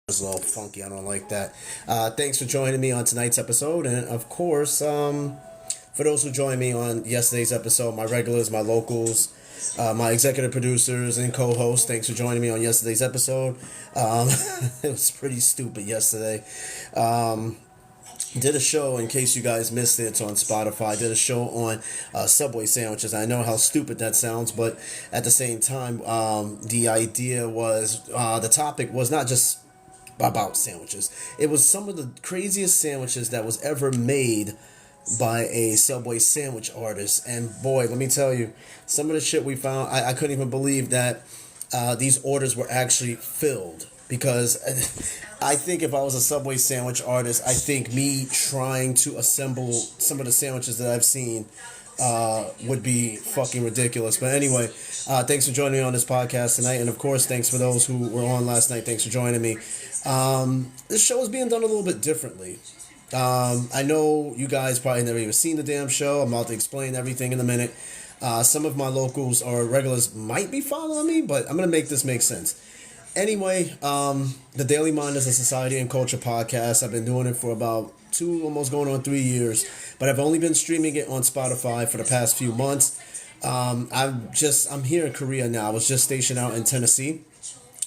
It's a little funky. I don't like that. Thanks for joining me on tonight's episode, and of course, for those who joined me on yesterday's episode, my regulars, my locals, my executive producers and co-hosts. Thanks for joining me on yesterday's episode. It was pretty stupid yesterday. Did a show, in case you guys missed it, it's on Spotify. Did a show on Subway sandwiches. I know how stupid that sounds, but at the same time, the idea was, the topic was not just about sandwiches. It was some of the craziest sandwiches that was ever made by a Subway sandwich artist. And boy, let me tell you, some of the shit we found, I couldn't even believe that these orders were actually filled. Because I think if I was a Subway sandwich artist, I think me trying to assemble some of the sandwiches that I've seen would be fucking ridiculous. But anyway, thanks for joining me on this podcast tonight. And of course, thanks for those who were on last night. Thanks for joining me. This show is being done a little bit differently. I know you guys probably never even seen the damn show. I'm about to explain everything in a minute. Some of my locals or regulars might be following me, but I'm going to make this make sense. Anyway, the Daily Mind is a society and culture podcast. I've been doing it for about 2, almost going on 3 years, but I've only been streaming it on Spotify for the past few months. I'm here in Korea now. I was just stationed out in Tennessee,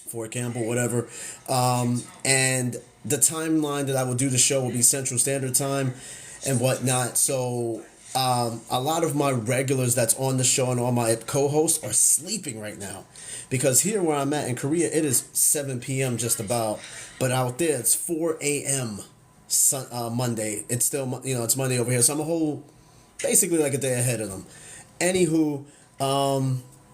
Fort Campbell, whatever. And the timeline that I will do the show will be Central Standard Time and whatnot. So a lot of my regulars that's on the show and all my co-hosts are sleeping right now. Because here where I'm at in Korea, it is 7 p.m. just about. But out there, it's 4 a.m. Monday. It's still, it's Monday over here. So I'm basically like a day ahead of them. Anywho,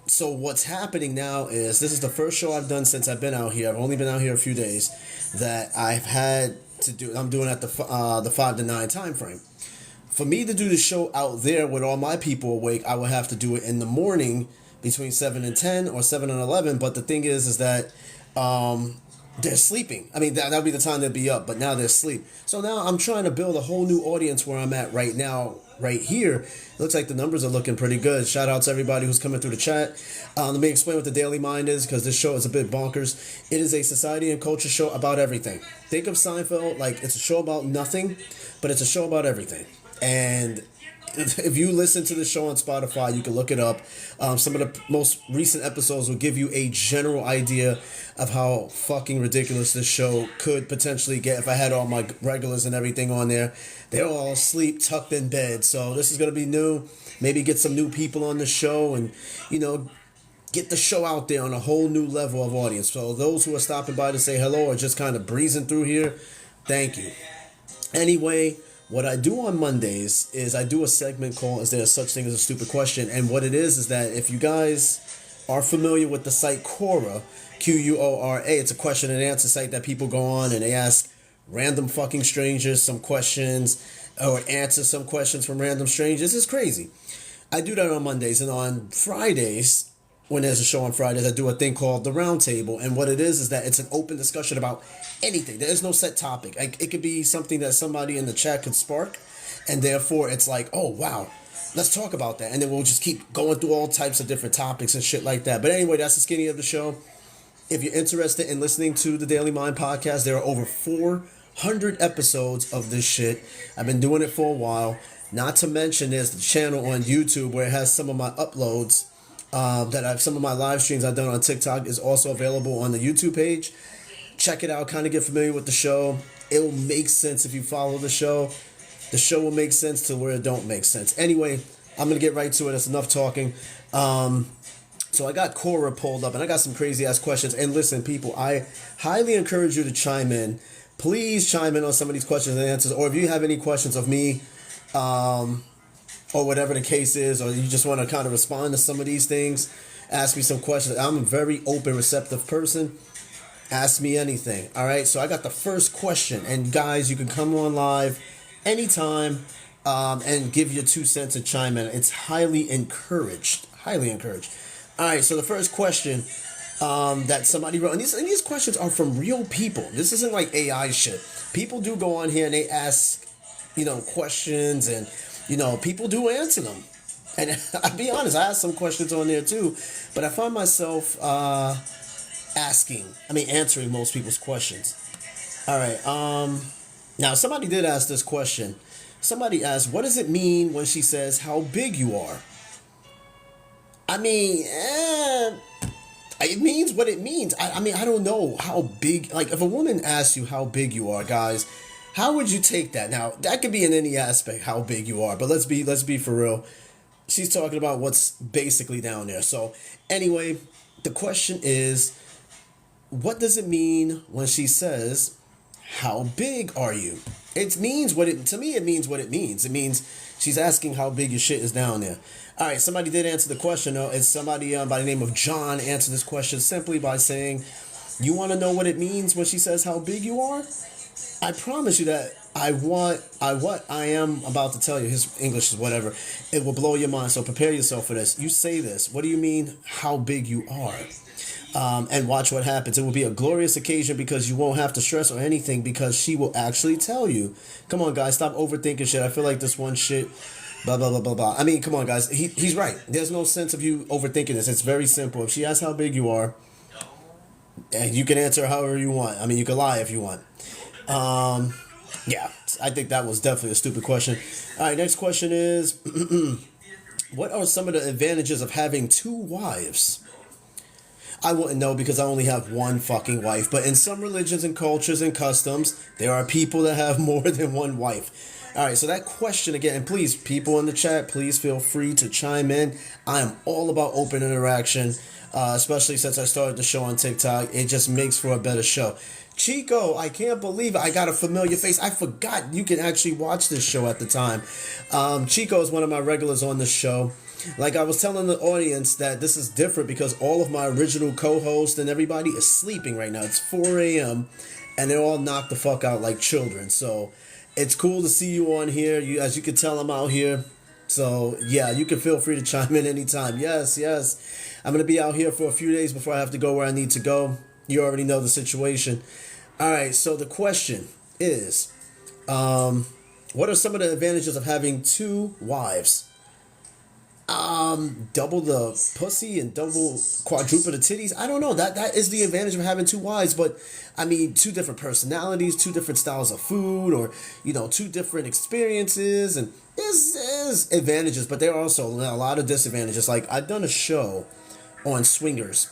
so what's happening now is, this is the first show I've done since I've been out here. I've only been out here a few days that I've had to do. I'm doing at the 5 to 9 time frame. For me to do the show out there with all my people awake, I would have to do it in the morning between 7 and 10 or 7 and 11. But the thing is that they're sleeping. I mean, that would be the time they'd be up, but now they're asleep. So now I'm trying to build a whole new audience where I'm at right now, right here. It looks like the numbers are looking pretty good. Shout out to everybody who's coming through the chat. Let me explain what the Daily Mind is, because this show is a bit bonkers. It is a society and culture show about everything. Think of Seinfeld like it's a show about nothing, but it's a show about everything. And if you listen to the show on Spotify, you can look it up. Some of the most recent episodes will give you a general idea of how fucking ridiculous this show could potentially get if I had all my regulars and everything on there. They're all asleep, tucked in bed. So this is going to be new. Maybe get some new people on the show and, get the show out there on a whole new level of audience. So those who are stopping by to say hello or just kind of breezing through here, thank you. Anyway, what I do on Mondays is I do a segment called Is There Such Thing as a Stupid Question? And what it is that if you guys are familiar with the site Quora, Quora, it's a question and answer site that people go on and they ask random fucking strangers some questions or answer some questions from random strangers. It's crazy. I do that on Mondays, and on Fridays, when there's a show on Fridays, I do a thing called the Round Table. And what it is that it's an open discussion about anything. There is no set topic. It could be something that somebody in the chat could spark, and therefore it's like, oh wow, let's talk about that. And then we'll just keep going through all types of different topics and shit like that. But anyway, that's the skinny of the show. If you're interested in listening to the Daily Mind podcast, there are over 400 episodes of this shit. I've been doing it for a while. Not to mention there's the channel on YouTube where it has some of my uploads. Some of my live streams I've done on TikTok is also available on the YouTube page. Check it out, kind of get familiar with the show. It will make sense if you follow the show. The show will make sense to where it don't make sense. Anyway, I'm going to get right to it. That's enough talking. So I got Quora pulled up and I got some crazy ass questions. And listen, people, I highly encourage you to chime in. Please chime in on some of these questions and answers. Or if you have any questions of me, or whatever the case is, or you just want to kind of respond to some of these things, ask me some questions. I'm a very open, receptive person. Ask me anything. All right, so I got the first question. And guys, you can come on live anytime and give your 2 cents and chime in. It's highly encouraged. Highly encouraged. All right, so the first question that somebody wrote, and these questions are from real people. This isn't like AI shit. People do go on here and they ask, questions, and people do answer them. And I'll be honest, I asked some questions on there too, but I find myself answering most people's questions. All right. Now somebody did ask this question. Somebody asked, "What does it mean when she says how big you are?" I mean, it means what it means. I mean, I don't know how big. Like, if a woman asks you how big you are, guys, how would you take that? Now, that could be in any aspect how big you are, but let's be for real. She's talking about what's basically down there. So, anyway, the question is, what does it mean when she says, "How big are you?" It means what it to me. It means what it means. It means she's asking how big your shit is down there. All right, somebody did answer the question though. It's somebody by the name of John answered this question simply by saying, "You want to know what it means when she says how big you are?" I promise you that what I am about to tell you. His English is whatever. It will blow your mind. So prepare yourself for this. You say this. What do you mean? How big you are? And watch what happens. It will be a glorious occasion because you won't have to stress or anything because she will actually tell you. Come on, guys, stop overthinking shit. I feel like this one shit, blah, blah, blah, blah, blah. I mean, come on, guys. He's right. There's no sense of you overthinking this. It's very simple. If she asks how big you are, and you can answer however you want. I mean, you can lie if you want. Yeah, I think that was definitely a stupid question. All right, next question is, what are some of the advantages of having two wives? I wouldn't know because I only have one fucking wife. But in some religions and cultures and customs, there are people that have more than one wife. All right, so that question again, and please, people in the chat, please feel free to chime in. I am all about open interaction, especially since I started the show on TikTok. It just makes for a better show. Chico, I can't believe it. I got a familiar face. I forgot you can actually watch this show at the time. Chico is one of my regulars on the show. Like I was telling the audience that this is different because all of my original co-hosts and everybody is sleeping right now. It's 4 a.m. and they're all knocked the fuck out like children. So it's cool to see you on here. As you can tell, I'm out here. So yeah, you can feel free to chime in anytime. Yes, yes. I'm going to be out here for a few days before I have to go where I need to go. You already know the situation. All right, so the question is, what are some of the advantages of having two wives? Double the pussy and quadruple the titties. I don't know. That is the advantage of having two wives, but I mean, two different personalities, two different styles of food, or two different experiences, and there's advantages, but there are also a lot of disadvantages. Like I've done a show on swingers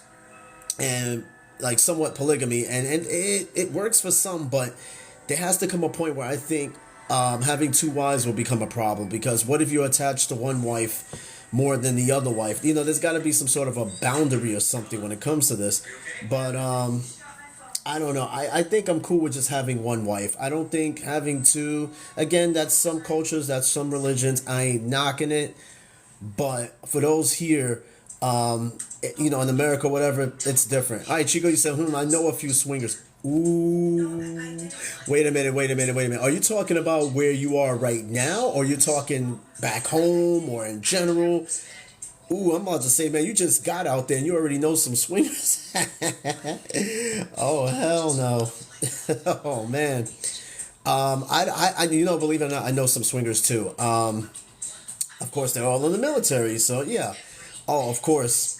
and like somewhat polygamy, and it works for some, but there has to come a point where I think having two wives will become a problem because what if you're attached to one wife more than the other wife? There's got to be some sort of a boundary or something when it comes to this. But I don't know. I think I'm cool with just having one wife. I don't think having two, again, that's some cultures, that's some religions. I ain't knocking it. But for those here, in America, whatever, it's different. All right, Chico, you said, I know a few swingers. Ooh. Wait a minute. Are you talking about where you are right now, or you talking back home, or in general? Ooh, I'm about to say, man, you just got out there and you already know some swingers. Oh, hell no. Oh, man. Believe it or not, I know some swingers too. Of course, they're all in the military, so yeah. Oh, of course.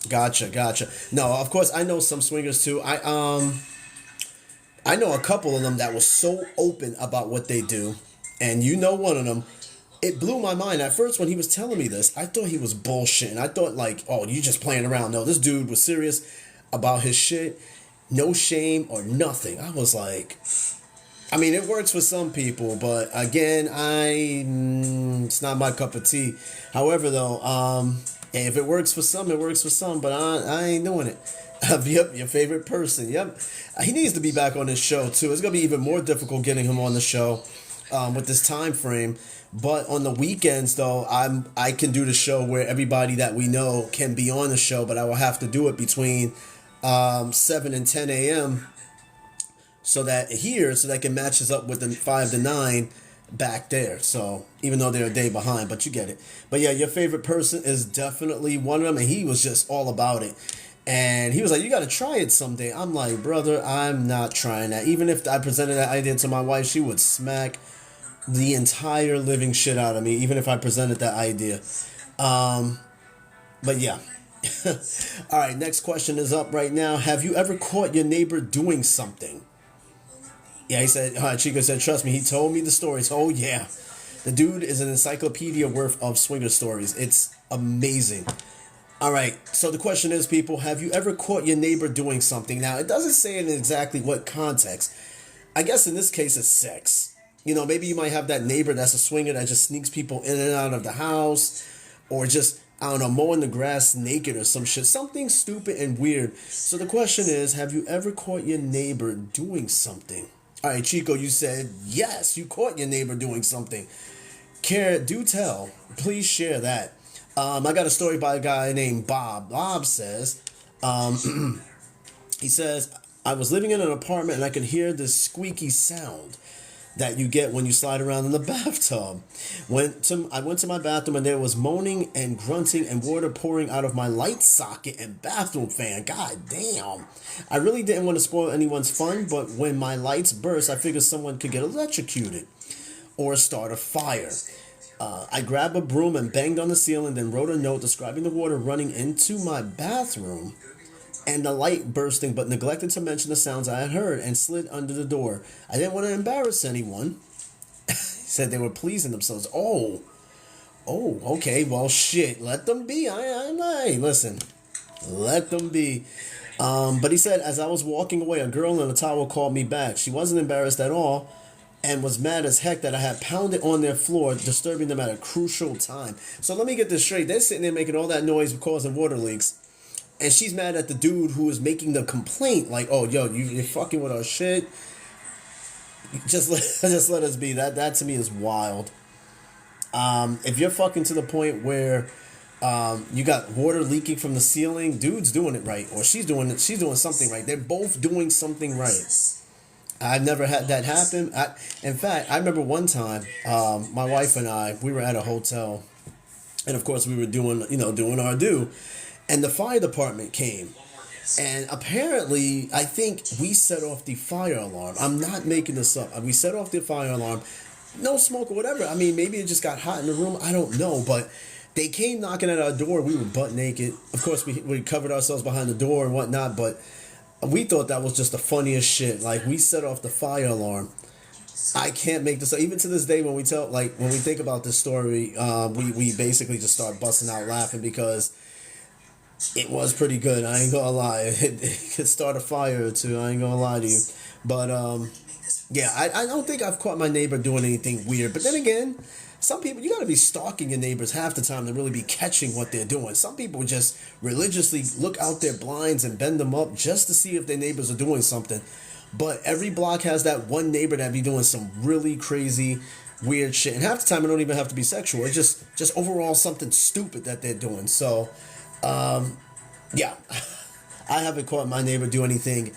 Gotcha. No, of course, I know some swingers too. I know a couple of them that was so open about what they do, and one of them, it blew my mind. At first, when he was telling me this, I thought he was bullshitting. I thought like, oh, you just playing around. No, this dude was serious about his shit. No shame or nothing. I was like, I mean, it works for some people, but again, it's not my cup of tea. However, though, if it works for some, it works for some, but I ain't doing it. Yep, your favorite person. Yep. He needs to be back on this show, too. It's going to be even more difficult getting him on the show with this time frame. But on the weekends, though, I can do the show where everybody that we know can be on the show, but I will have to do it between 7 and 10 a.m. so that it matches up with the 5 to 9 back there. So even though they're a day behind, but you get it. But yeah, your favorite person is definitely one of them, and he was just all about it. And he was like, you got to try it someday. I'm like, brother, I'm not trying that. Even if I presented that idea to my wife, she would smack the entire living shit out of me, even if I presented that idea. But yeah. All right, next question is up right now. Have you ever caught your neighbor doing something? Yeah, he said, Chico said, trust me, he told me the stories. Oh, yeah. The dude is an encyclopedia worth of swinger stories. It's amazing. All right, so the question is, people, have you ever caught your neighbor doing something? Now, it doesn't say in exactly what context. I guess in this case, it's sex. You know, maybe you might have that neighbor that's a swinger that just sneaks people in and out of the house, or just, I don't know, mowing the grass naked or some shit. Something stupid and weird. So the question is, have you ever caught your neighbor doing something? All right, Chico, you said yes, you caught your neighbor doing something. Care, do tell. Please share that. I got a story by a guy named Bob. Bob says, he says, I was living in an apartment and I could hear this squeaky sound that you get when you slide around in the bathtub. I went to my bathroom and there was moaning and grunting and water pouring out of my light socket and bathroom fan. God damn. I really didn't want to spoil anyone's fun, but when my lights burst, I figured someone could get electrocuted or start a fire. I grabbed a broom and banged on the ceiling, then wrote a note describing the water running into my bathroom and the light bursting, but neglected to mention the sounds I had heard and slid under the door. I didn't want to embarrass anyone. He said they were pleasing themselves. Oh, okay, well, shit, let them be. Listen, let them be. But he said, as I was walking away, a girl in a towel called me back. She wasn't embarrassed at all and was mad as heck that I had pounded on their floor, disturbing them at a crucial time. So let me get this straight. They're sitting there making all that noise causing water leaks. And she's mad at the dude who is making the complaint. Like, oh, yo, you're fucking with our shit. Just let us be. That to me is wild. If you're fucking to the point where you got water leaking from the ceiling, dude's doing it right. Or she's doing something right. They're both doing something right. I've never had that happen. In fact, I remember one time, my wife and I, we were at a hotel, and of course we were doing our due, and the fire department came, and apparently I think we set off the fire alarm. I'm not making this up. We set off the fire alarm, no smoke or whatever. I mean, maybe it just got hot in the room. I don't know, but they came knocking at our door. We were butt naked. Of course, we covered ourselves behind the door and whatnot, but we thought that was just the funniest shit. Like, we set off the fire alarm. I can't make this up. Even to this day, when we think about this story, we basically just start busting out laughing because it was pretty good. I ain't gonna lie. It could start a fire or two. I ain't gonna lie to you. But, yeah, I don't think I've caught my neighbor doing anything weird. But then again, some people, you gotta be stalking your neighbors half the time to really be catching what they're doing. Some people just religiously look out their blinds and bend them up just to see if their neighbors are doing something. But every block has that one neighbor that be doing some really crazy, weird shit. And half the time it don't even have to be sexual. It's just overall something stupid that they're doing. So, yeah, I haven't caught my neighbor do anything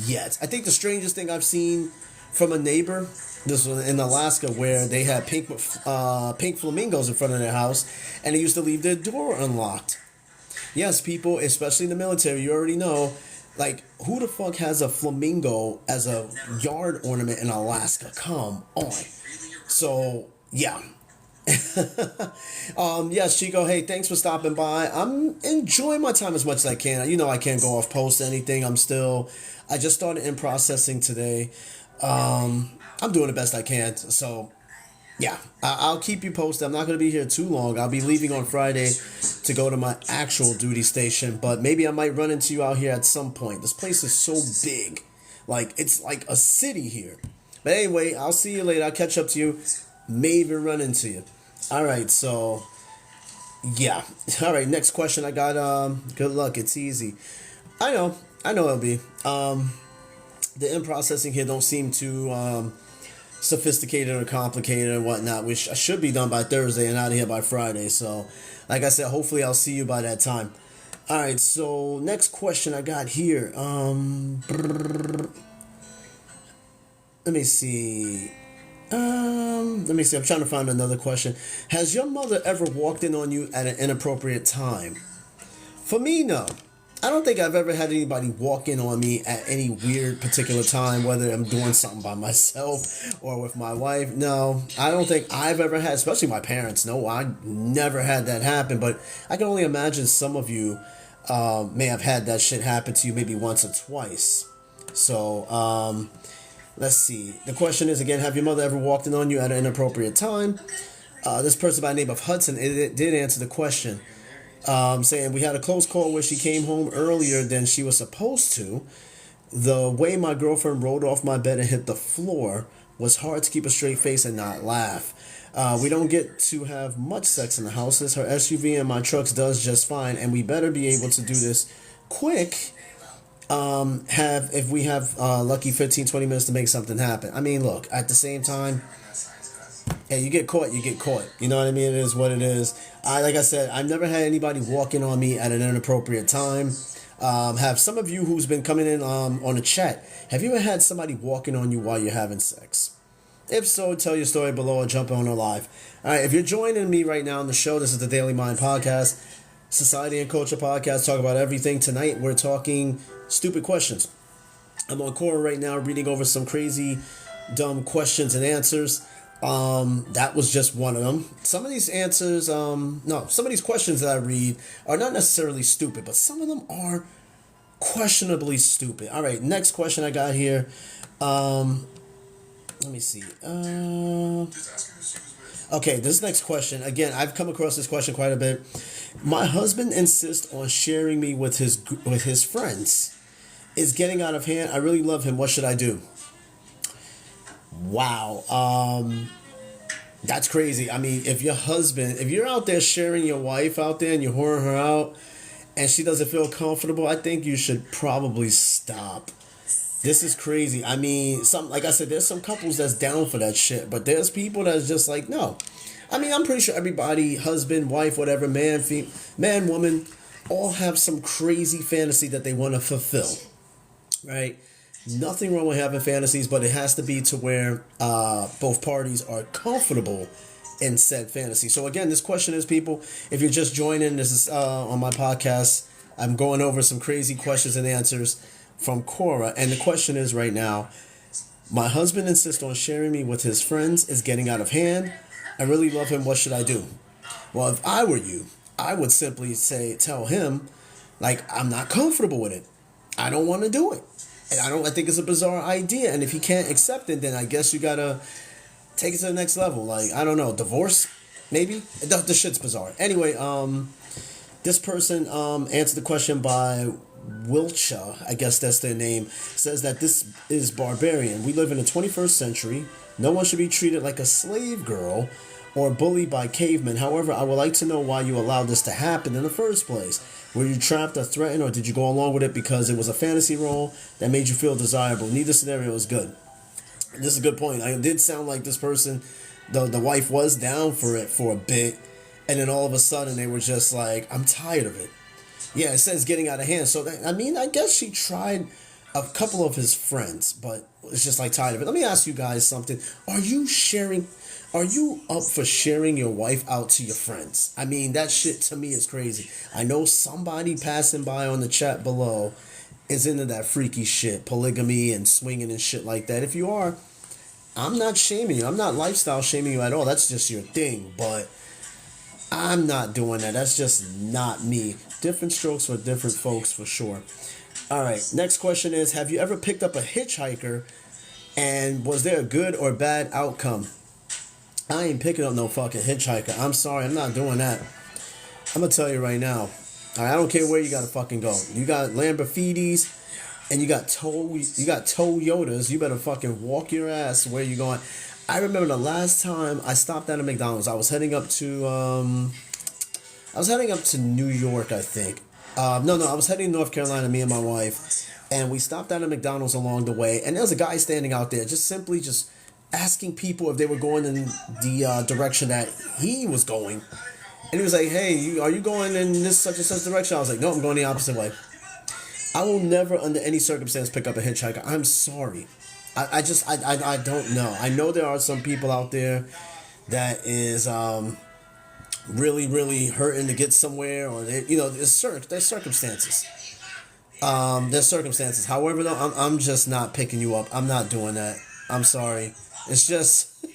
yet. I think the strangest thing I've seen from a neighbor, this was in Alaska, where they had pink flamingos in front of their house, and they used to leave their door unlocked. Yes, people, especially in the military, you already know, like, who the fuck has a flamingo as a yard ornament in Alaska? Come on. So, yeah. Yes, Chico, hey, thanks for stopping by. I'm enjoying my time as much as I can. You know, I can't go off post anything. I just started in processing today. I'm doing the best I can. So, yeah, I'll keep you posted. I'm not going to be here too long. I'll be leaving on Friday to go to my actual duty station, but maybe I might run into you out here at some point. This place is so big. Like, it's like a city here. But anyway, I'll see you later. I'll catch up to you. Maybe run into you. All right, so, yeah. All right, next question I got. Good luck. It's easy. I know it'll be. The in processing here don't seem too sophisticated or complicated and whatnot, which should be done by Thursday and out of here by Friday. So, like I said, hopefully I'll see you by that time. All right, so next question I got here. Let me see. I'm trying to find another question. Has your mother ever walked in on you at an inappropriate time? For me, no. I don't think I've ever had anybody walk in on me at any weird particular time, whether I'm doing something by myself or with my wife. No, I don't think I've ever had, especially my parents. No, I never had that happen, but I can only imagine some of you may have had that shit happen to you maybe once or twice. So, Let's see. The question is again: have your mother ever walked in on you at an inappropriate time? This person by the name of Hudson it did answer the question, saying we had a close call where she came home earlier than she was supposed to. The way my girlfriend rolled off my bed and hit the floor was hard to keep a straight face and not laugh. We don't get to have much sex in the houses. Her SUV and my trucks does just fine, and we better be able to do this quick. Have if we have lucky 15-20 minutes to make something happen. I mean, look, at the same time, hey, you get caught, you get caught. You know what I mean? It is what it is. Like I said, I've never had anybody walking on me at an inappropriate time. Have some of you who's been coming in on the chat, have you ever had somebody walking on you while you're having sex? If so, tell your story below or jump on live. All right, if you're joining me right now on the show, this is the Daily Mind Podcast, Society and Culture Podcast, talk about everything. Tonight, we're talking stupid questions. I'm on Quora right now reading over some crazy, dumb questions and answers. That was just one of them. Some of these answers, some of these questions that I read are not necessarily stupid, but some of them are questionably stupid. All right, next question I got here. Let me see. Okay, this next question. Again, I've come across this question quite a bit. My husband insists on sharing me with his friends. It's getting out of hand. I really love him. What should I do? Wow. That's crazy. I mean, if you're out there sharing your wife out there and you're whoring her out and she doesn't feel comfortable, I think you should probably stop. This is crazy. I mean, like I said, there's some couples that's down for that shit, but there's people that's just like, no. I mean, I'm pretty sure everybody, husband, wife, whatever, man, woman, all have some crazy fantasy that they want to fulfill, right? Nothing wrong with having fantasies, but it has to be to where both parties are comfortable in said fantasy. So again, this question is, people, if you're just joining, this is on my podcast. I'm going over some crazy questions and answers from Quora, and the question is right now: my husband insists on sharing me with his friends. It's getting out of hand. I really love him. What should I do? Well, if I were you, I would simply tell him, like, I'm not comfortable with it. I don't want to do it. And I think it's a bizarre idea. And if he can't accept it, then I guess you gotta take it to the next level. Like, I don't know, divorce, maybe? The shit's bizarre. Anyway, this person answered the question by Wilcha, I guess that's their name, says that this is barbarian. We live in the 21st century. No one should be treated like a slave girl or bullied by cavemen. However, I would like to know why you allowed this to happen in the first place. Were you trapped or threatened, or did you go along with it because it was a fantasy role that made you feel desirable? Neither scenario is good. And this is a good point. It did sound like this person, the wife was down for it for a bit, and then all of a sudden they were just like, I'm tired of it. Yeah, it says getting out of hand. So, I guess she tried a couple of his friends, but it's just like tired of it. Let me ask you guys something. Are you up for sharing your wife out to your friends? I mean, that shit to me is crazy. I know somebody passing by on the chat below is into that freaky shit, polygamy and swinging and shit like that. If you are, I'm not shaming you. I'm not lifestyle shaming you at all. That's just your thing, but I'm not doing that. That's just not me. Different strokes for different folks, for sure. All right, next question is, have you ever picked up a hitchhiker, and was there a good or bad outcome? I ain't picking up no fucking hitchhiker. I'm sorry, I'm not doing that. I'm going to tell you right now. I don't care where you got to fucking go. You got Lamborghinis and you got Toyotas. You better fucking walk your ass where you going. I remember the last time I stopped at a McDonald's. I was heading up to New York, I think. I was heading to North Carolina, me and my wife, and we stopped at a McDonald's along the way, and there was a guy standing out there just asking people if they were going in the direction that he was going. And he was like, hey, are you going in this such and such direction? I was like, no, I'm going the opposite way. I will never under any circumstance pick up a hitchhiker. I'm sorry. I don't know. I know there are some people out there that is really, really hurting to get somewhere, or there's circumstances. There's circumstances. However, though, I'm just not picking you up. I'm not doing that. I'm sorry. It's just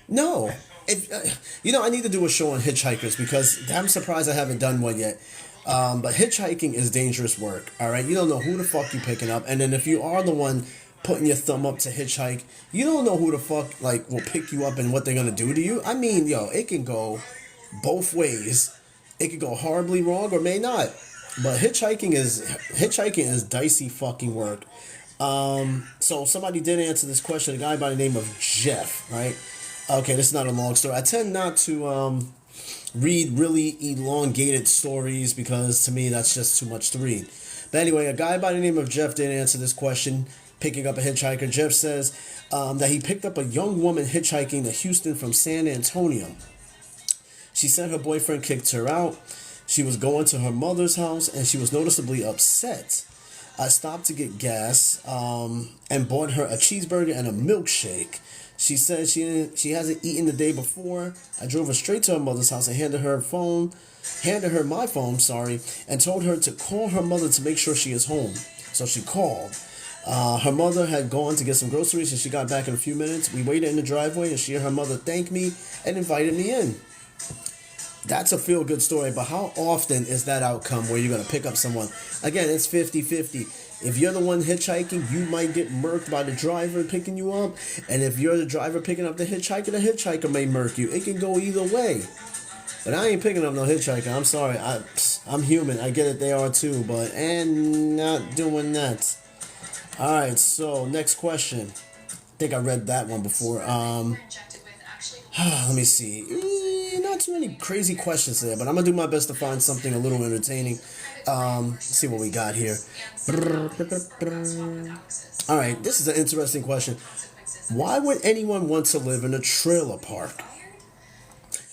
no. I need to do a show on hitchhikers because I'm surprised I haven't done one yet. But hitchhiking is dangerous work. All right, you don't know who the fuck you picking up, and then if you are the one putting your thumb up to hitchhike. You don't know who the fuck like will pick you up and what they're gonna do to you. I mean, yo, it can go both ways. It could go horribly wrong or may not. But hitchhiking is dicey fucking work. So somebody did answer this question. A guy by the name of Jeff, right? Okay, this is not a long story. I tend not to read really elongated stories because to me that's just too much to read. But anyway, a guy by the name of Jeff did answer this question, picking up a hitchhiker. Jeff says that he picked up a young woman hitchhiking to Houston from San Antonio. She said her boyfriend kicked her out. She was going to her mother's house and she was noticeably upset. I stopped to get gas and bought her a cheeseburger and a milkshake. She said she hasn't eaten the day before. I drove her straight to her mother's house and handed her my phone, and told her to call her mother to make sure she is home. So she called. Her mother had gone to get some groceries and she got back in a few minutes. We waited in the driveway and she and her mother thanked me and invited me in. That's a feel-good story, but how often is that outcome where you're going to pick up someone? Again, it's 50-50. If you're the one hitchhiking, you might get murked by the driver picking you up. And if you're the driver picking up the hitchhiker may murk you. It can go either way. But I ain't picking up no hitchhiker. I'm sorry. I'm human. I get it. They are too. And not doing that. All right, so next question. I think I read that one before. Let me see. Not too many crazy questions there, but I'm going to do my best to find something a little entertaining. Let's see what we got here. All right, this is an interesting question. Why would anyone want to live in a trailer park?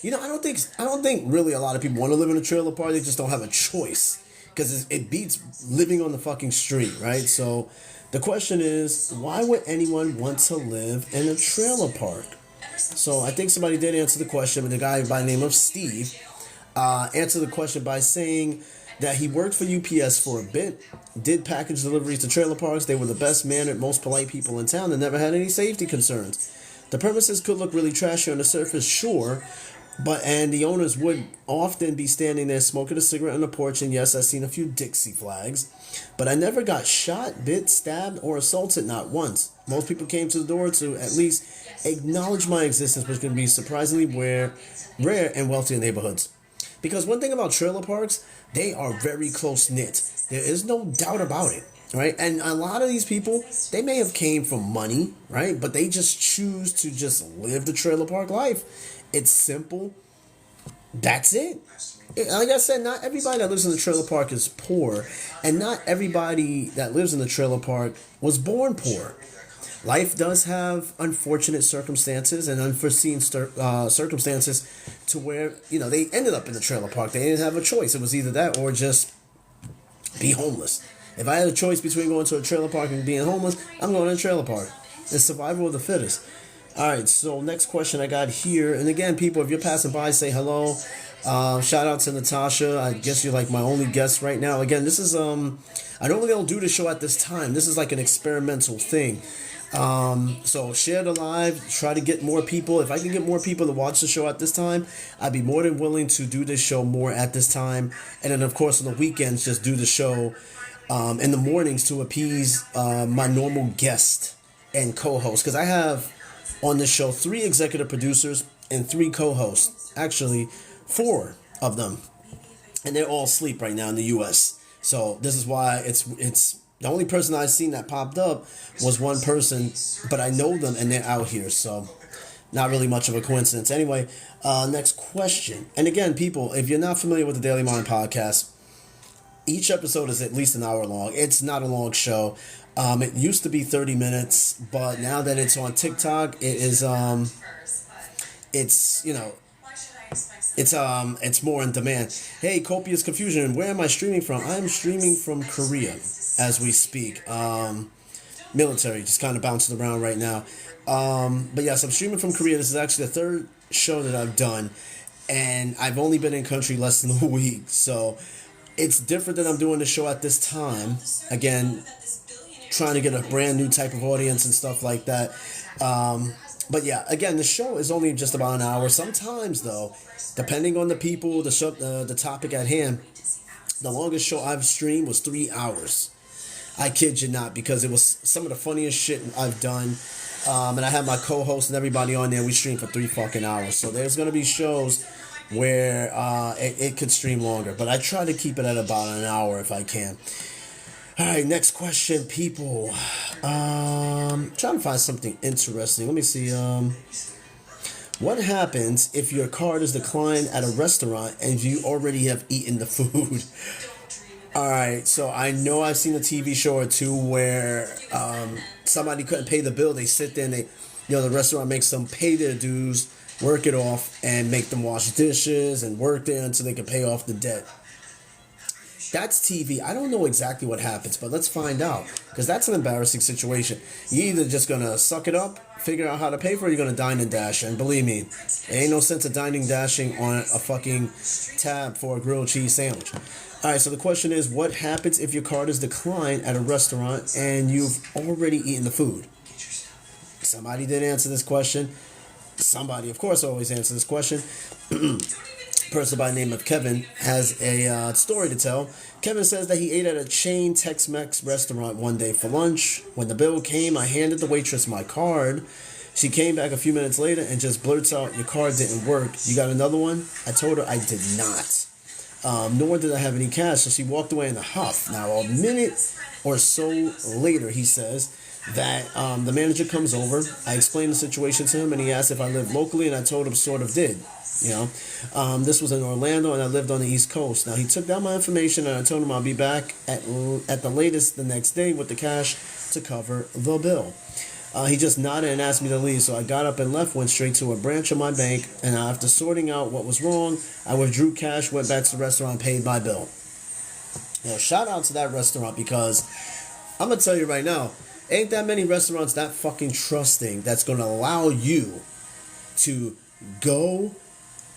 You know, I don't think really a lot of people want to live in a trailer park. They just don't have a choice because it beats living on the fucking street, right? So the question is, why would anyone want to live in a trailer park? So I think somebody did answer the question, but the guy by the name of Steve answered the question by saying that he worked for UPS for a bit, did package deliveries to trailer parks. They were the best mannered, most polite people in town and never had any safety concerns. The premises could look really trashy on the surface, sure, and the owners would often be standing there smoking a cigarette on the porch, and yes, I've seen a few Dixie flags, but I never got shot, bit, stabbed, or assaulted, not once. Most people came to the door to at least acknowledge my existence, which can be surprisingly rare in wealthier neighborhoods. Because one thing about trailer parks, they are very close-knit. There is no doubt about it, right? And a lot of these people, they may have came from money, right? But they just choose to just live the trailer park life. It's simple. That's it. Like I said, not everybody that lives in the trailer park is poor. And not everybody that lives in the trailer park was born poor. Life does have unfortunate circumstances and unforeseen circumstances to where, they ended up in the trailer park. They didn't have a choice. It was either that or just be homeless. If I had a choice between going to a trailer park and being homeless, I'm going to a trailer park. It's survival of the fittest. All right, so next question I got here. And again, people, if you're passing by, say hello. Shout out to Natasha. I guess you're like my only guest right now. Again, this is, I normally don't do the show at this time. This is like an experimental thing. So share the live, try to get more people. If I can get more people to watch the show at this time, I'd be more than willing to do this show more at this time. And then of course on the weekends, just do the show, in the mornings to appease, my normal guest and co-host. Cause I have on this show 3 executive producers and 3 co-hosts, actually 4 of them. And they're all asleep right now in the US. So this is why it's the only person I've seen that popped up was one person, but I know them and they're out here, so not really much of a coincidence. Anyway, next question. And again, people, if you're not familiar with the Daily Mind podcast, each episode is at least an hour long. It's not a long show. It used to be 30 minutes, but now that it's on TikTok, it is it's more in demand. Hey, copious confusion. Where am I streaming from? I'm streaming from Korea as we speak. Military, just kind of bouncing around right now. But yes, I'm streaming from Korea. This is actually the 3rd show that I've done, and I've only been in country less than a week, so it's different that I'm doing the show at this time. Again, trying to get a brand new type of audience and stuff like that. But yeah, again, the show is only just about an hour. Sometimes, though, depending on the people, the topic at hand, the longest show I've streamed was 3 hours. I kid you not, because it was some of the funniest shit I've done. And I have my co-host and everybody on there. We stream for 3 fucking hours. So there's going to be shows where it could stream longer. But I try to keep it at about an hour if I can. All right, next question, people. Trying to find something interesting. Let me see. What happens if your card is declined at a restaurant and you already have eaten the food? All right, so I know I've seen a TV show or two where somebody couldn't pay the bill. They sit there and the restaurant makes them pay their dues, work it off, and make them wash dishes and work there until they can pay off the debt. That's TV. I don't know exactly what happens, but let's find out, because that's an embarrassing situation. You're either just going to suck it up, figure out how to pay for it, or you're going to dine and dash. And believe me, there ain't no sense of dining and dashing on a fucking tab for a grilled cheese sandwich. All right, so the question is, what happens if your card is declined at a restaurant and you've already eaten the food? Somebody did answer this question. Somebody, of course, always answers this question. Person by the name of Kevin has a story to tell. Kevin says that he ate at a chain Tex-Mex restaurant one day for lunch. When the bill came, I handed the waitress my card. She came back a few minutes later and just blurts out, "Your card didn't work. You got another one?" I told her I did not. Nor did I have any cash, so she walked away in a huff. Now, a minute or so later, he says that the manager comes over. I explained the situation to him, and he asked if I lived locally, and I told him sort of did. This was in Orlando, and I lived on the East Coast. Now, he took down my information, and I told him I'll be back at the latest the next day with the cash to cover the bill. He just nodded and asked me to leave, so I got up and left, went straight to a branch of my bank, and after sorting out what was wrong, I withdrew cash, went back to the restaurant, paid my bill. Now, shout out to that restaurant, because I'm going to tell you right now, ain't that many restaurants that fucking trusting that's going to allow you to go,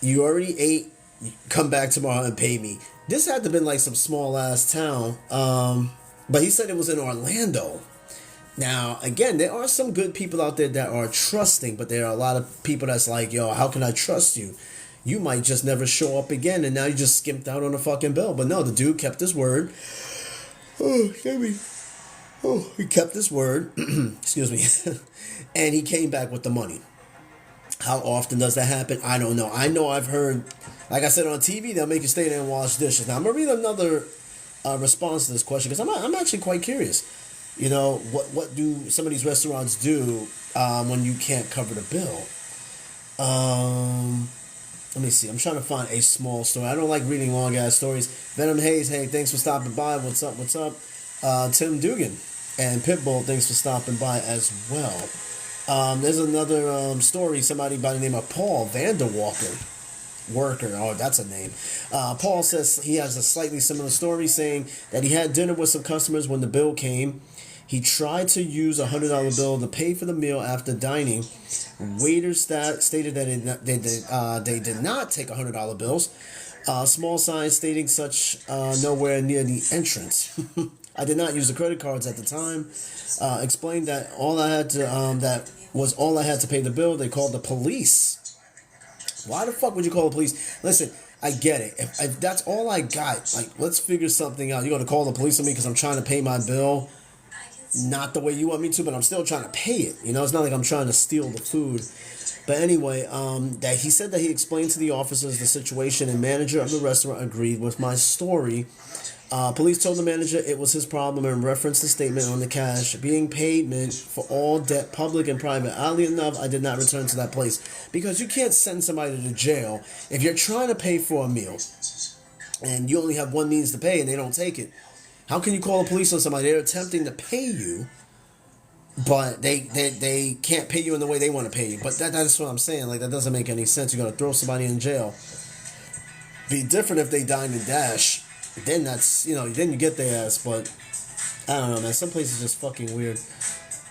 you already ate, come back tomorrow and pay me. This had to have been like some small ass town, but he said it was in Orlando. Now, again, there are some good people out there that are trusting, but there are a lot of people that's like, yo, how can I trust you? You might just never show up again, and now you just skimped out on a fucking bill. But no, the dude kept his word. He kept his word. Excuse me. And he came back with the money. How often does that happen? I don't know. I know I've heard, like I said on TV, they'll make you stay there and wash dishes. Now, I'm going to read another response to this question, because I'm actually quite curious. What do some of these restaurants do when you can't cover the bill? Let me see. I'm trying to find a small story. I don't like reading long ass stories. Venom Hayes, hey, thanks for stopping by. What's up? Tim Dugan and Pitbull, thanks for stopping by as well. There's another story. Somebody by the name of Paul Vanderwalker. Worker, oh, that's a name. Paul says he has a slightly similar story, saying that he had dinner with some customers when the bill came. He tried to use a $100 bill to pay for the meal after dining. Waiters stated that they did not take $100 bills. Small signs stating such nowhere near the entrance. I did not use the credit cards at the time. Explained that all I had to pay the bill. They called the police. Why the fuck would you call the police? Listen, I get it. If that's all I got, like, let's figure something out. You're going to call the police on me because I'm trying to pay my bill? Not the way you want me to, but I'm still trying to pay it. It's not like I'm trying to steal the food. But anyway, that he said that he explained to the officers the situation, and manager of the restaurant agreed with my story. Police told the manager it was his problem and referenced the statement on the cash being payment for all debt, public and private. Oddly enough, I did not return to that place, because you can't send somebody to jail if you're trying to pay for a meal and you only have one means to pay and they don't take it. How can you call the police on somebody? They're attempting to pay you, but they can't pay you in the way they want to pay you. But that's what I'm saying. Like, that doesn't make any sense. You're going to throw somebody in jail. Be different if they dine and dash. Then that's, then you get their ass. But I don't know, man. Some places just fucking weird.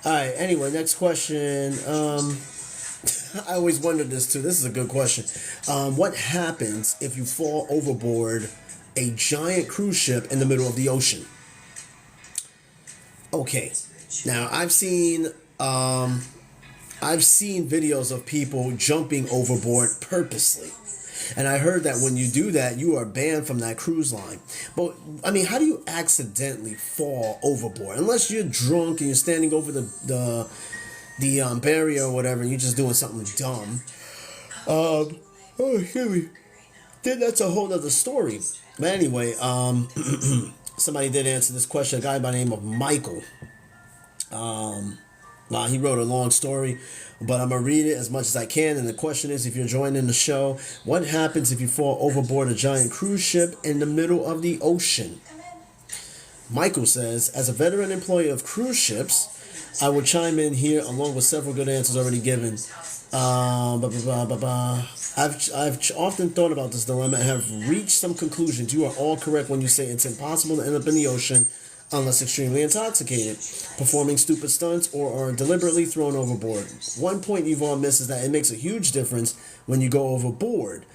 Alright, anyway, next question. I always wondered this too. This is a good question. What happens if you fall overboard a giant cruise ship in the middle of the ocean? Okay, now I've seen videos of people jumping overboard purposely. And I heard that when you do that, you are banned from that cruise line. But, I mean, how do you accidentally fall overboard? Unless you're drunk and you're standing over the barrier or whatever, and you're just doing something dumb. Oh, excuse me. Then that's a whole other story. But anyway, somebody did answer this question. A guy by the name of Michael. He wrote a long story, but I'm going to read it as much as I can. And the question is, if you're joining the show, what happens if you fall overboard a giant cruise ship in the middle of the ocean? Michael says, as a veteran employee of cruise ships, I will chime in here along with several good answers already given. I've often thought about this dilemma and have reached some conclusions. You are all correct when you say it's impossible to end up in the ocean unless extremely intoxicated, performing stupid stunts, or are deliberately thrown overboard. One point you've all missed is that it makes a huge difference when you go overboard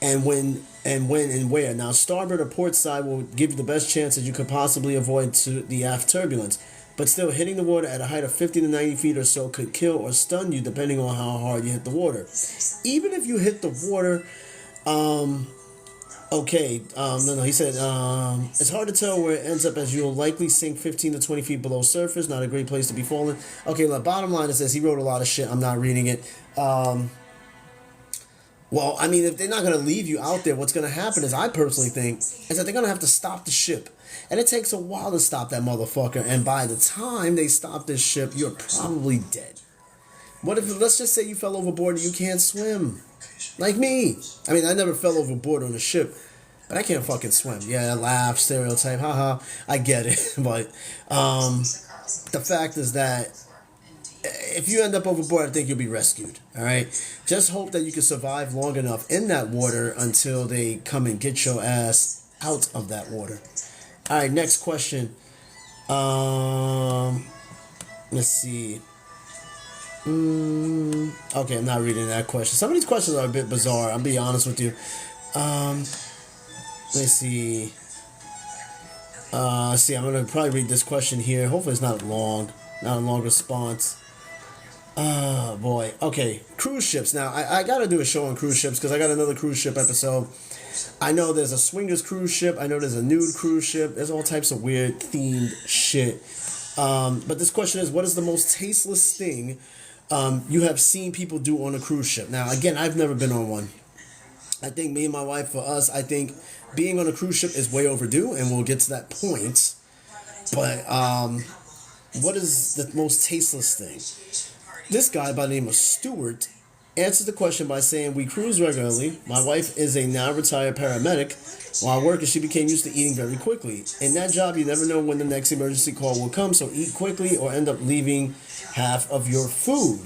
and when and where. Now, starboard or port side will give you the best chance that you could possibly avoid to the aft turbulence. But still, hitting the water at a height of 50 to 90 feet or so could kill or stun you depending on how hard you hit the water. Even if you hit the water, he said, it's hard to tell where it ends up as you'll likely sink 15 to 20 feet below surface. Not a great place to be falling. Okay, the bottom line is this. He wrote a lot of shit. I'm not reading it. Well, I mean, if they're not going to leave you out there, what's going to happen is, I personally think, is that they're going to have to stop the ship. And it takes a while to stop that motherfucker. And by the time they stop this ship, you're probably dead. What if, let's just say you fell overboard and you can't swim? Like me. I mean, I never fell overboard on a ship, but I can't fucking swim. Yeah, laugh, stereotype, haha. I get it. But the fact is that if you end up overboard, I think you'll be rescued. All right? Just hope that you can survive long enough in that water until they come and get your ass out of that water. All right, next question. Let's see. Okay, I'm not reading that question. Some of these questions are a bit bizarre. I'll be honest with you. Let's see. I'm going to probably read this question here. Hopefully it's not long. Not a long response. Oh, boy. Okay, cruise ships. Now, I got to do a show on cruise ships because I got another cruise ship episode. I know there's a swingers cruise ship. I know there's a nude cruise ship. There's all types of weird themed shit. But this question is, what is the most tasteless thing you have seen people do on a cruise ship? Now, again, I've never been on one. I think me and my wife, for us, I think being on a cruise ship is way overdue, and we'll get to that point. But what is the most tasteless thing? This guy by the name of Stuart answered the question by saying, we cruise regularly. My wife is a now retired paramedic. While working, she became used to eating very quickly. In that job, you never know when the next emergency call will come, so eat quickly or end up leaving half of your food.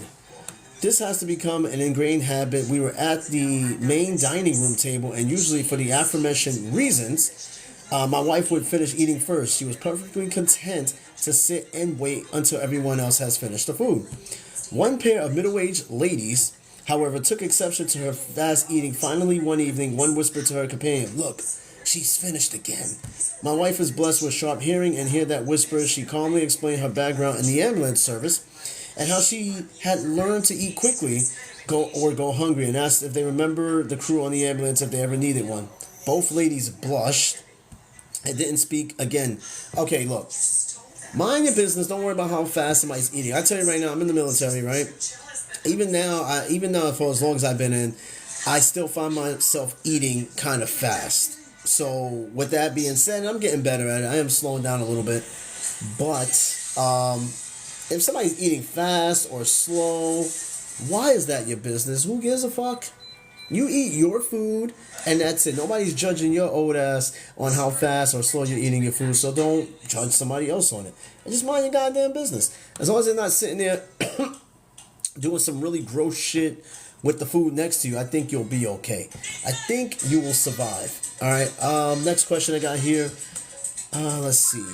This has to become an ingrained habit. We were at the main dining room table, and usually for the aforementioned reasons, my wife would finish eating first. She was perfectly content to sit and wait until everyone else has finished the food. One pair of middle-aged ladies, however, took exception to her fast eating. Finally, one evening, one whispered to her companion, look, she's finished again. My wife is blessed with sharp hearing, and hear that whisper, she calmly explained her background in the ambulance service and how she had learned to eat quickly go hungry, and asked if they remember the crew on the ambulance if they ever needed one. Both ladies blushed and didn't speak again. Okay, look. Mind your business. Don't worry about how fast somebody's eating. I tell you right now, I'm in the military, right? Even now, for as long as I've been in, I still find myself eating kind of fast. So, with that being said, I'm getting better at it. I am slowing down a little bit. But, if somebody's eating fast or slow, why is that your business? Who gives a fuck? You eat your food, and that's it. Nobody's judging your old ass on how fast or slow you're eating your food, so don't judge somebody else on it. And just mind your goddamn business. As long as they're not sitting there doing some really gross shit with the food next to you, I think you'll be okay. I think you will survive. All right, next question I got here. Let's see.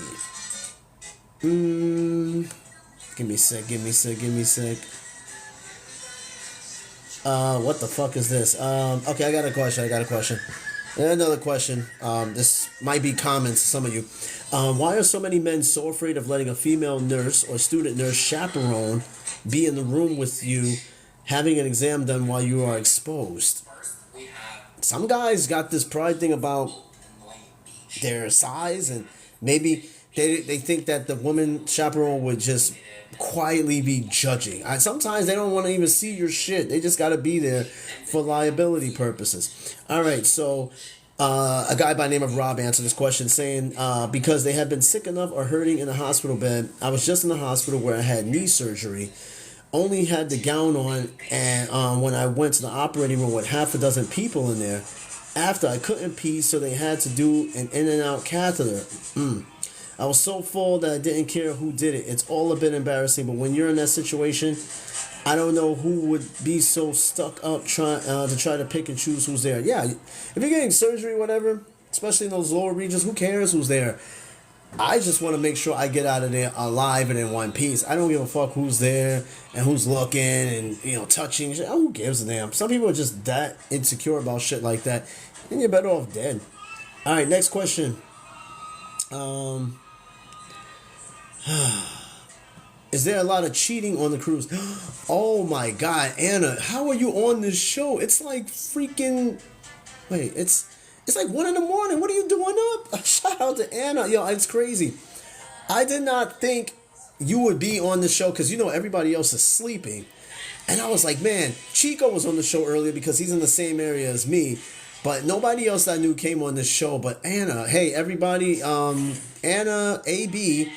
Give me a sec. What the fuck is this? Okay, I got a question. And another question. This might be common to some of you. Why are so many men so afraid of letting a female nurse or student nurse chaperone be in the room with you having an exam done while you are exposed? some guys got this pride thing about their size, and maybe they think that the woman chaperone would just quietly be judging. Sometimes they don't want to even see your shit. They just got to be there for liability purposes. All right, so a guy by the name of Rob answered this question saying, because they had been sick enough or hurting in a hospital bed. I was just in the hospital where I had knee surgery. Only had the gown on, and when I went to the operating room with half a dozen people in there, after I couldn't pee, so they had to do an in and out catheter. I was so full that I didn't care who did it. It's all a bit embarrassing, but when you're in that situation, I don't know who would be so stuck up trying to try to pick and choose who's there. Yeah, if you're getting surgery, whatever, especially in those lower regions, who cares who's there? I just want to make sure I get out of there alive and in one piece. I don't give a fuck who's there and who's looking and, touching. Oh, who gives a damn? Some people are just that insecure about shit like that. And you're better off dead. All right, next question. Is there a lot of cheating on the cruise? Oh my God, Anna, how are you on this show? It's like freaking... Wait, it's like 1 in the morning. What are you doing up? Shout out to Anna. Yo, it's crazy. I did not think you would be on the show because everybody else is sleeping. And I was like, man, Chico was on the show earlier because he's in the same area as me. But nobody else I knew came on this show. But Anna, hey, everybody, Anna AB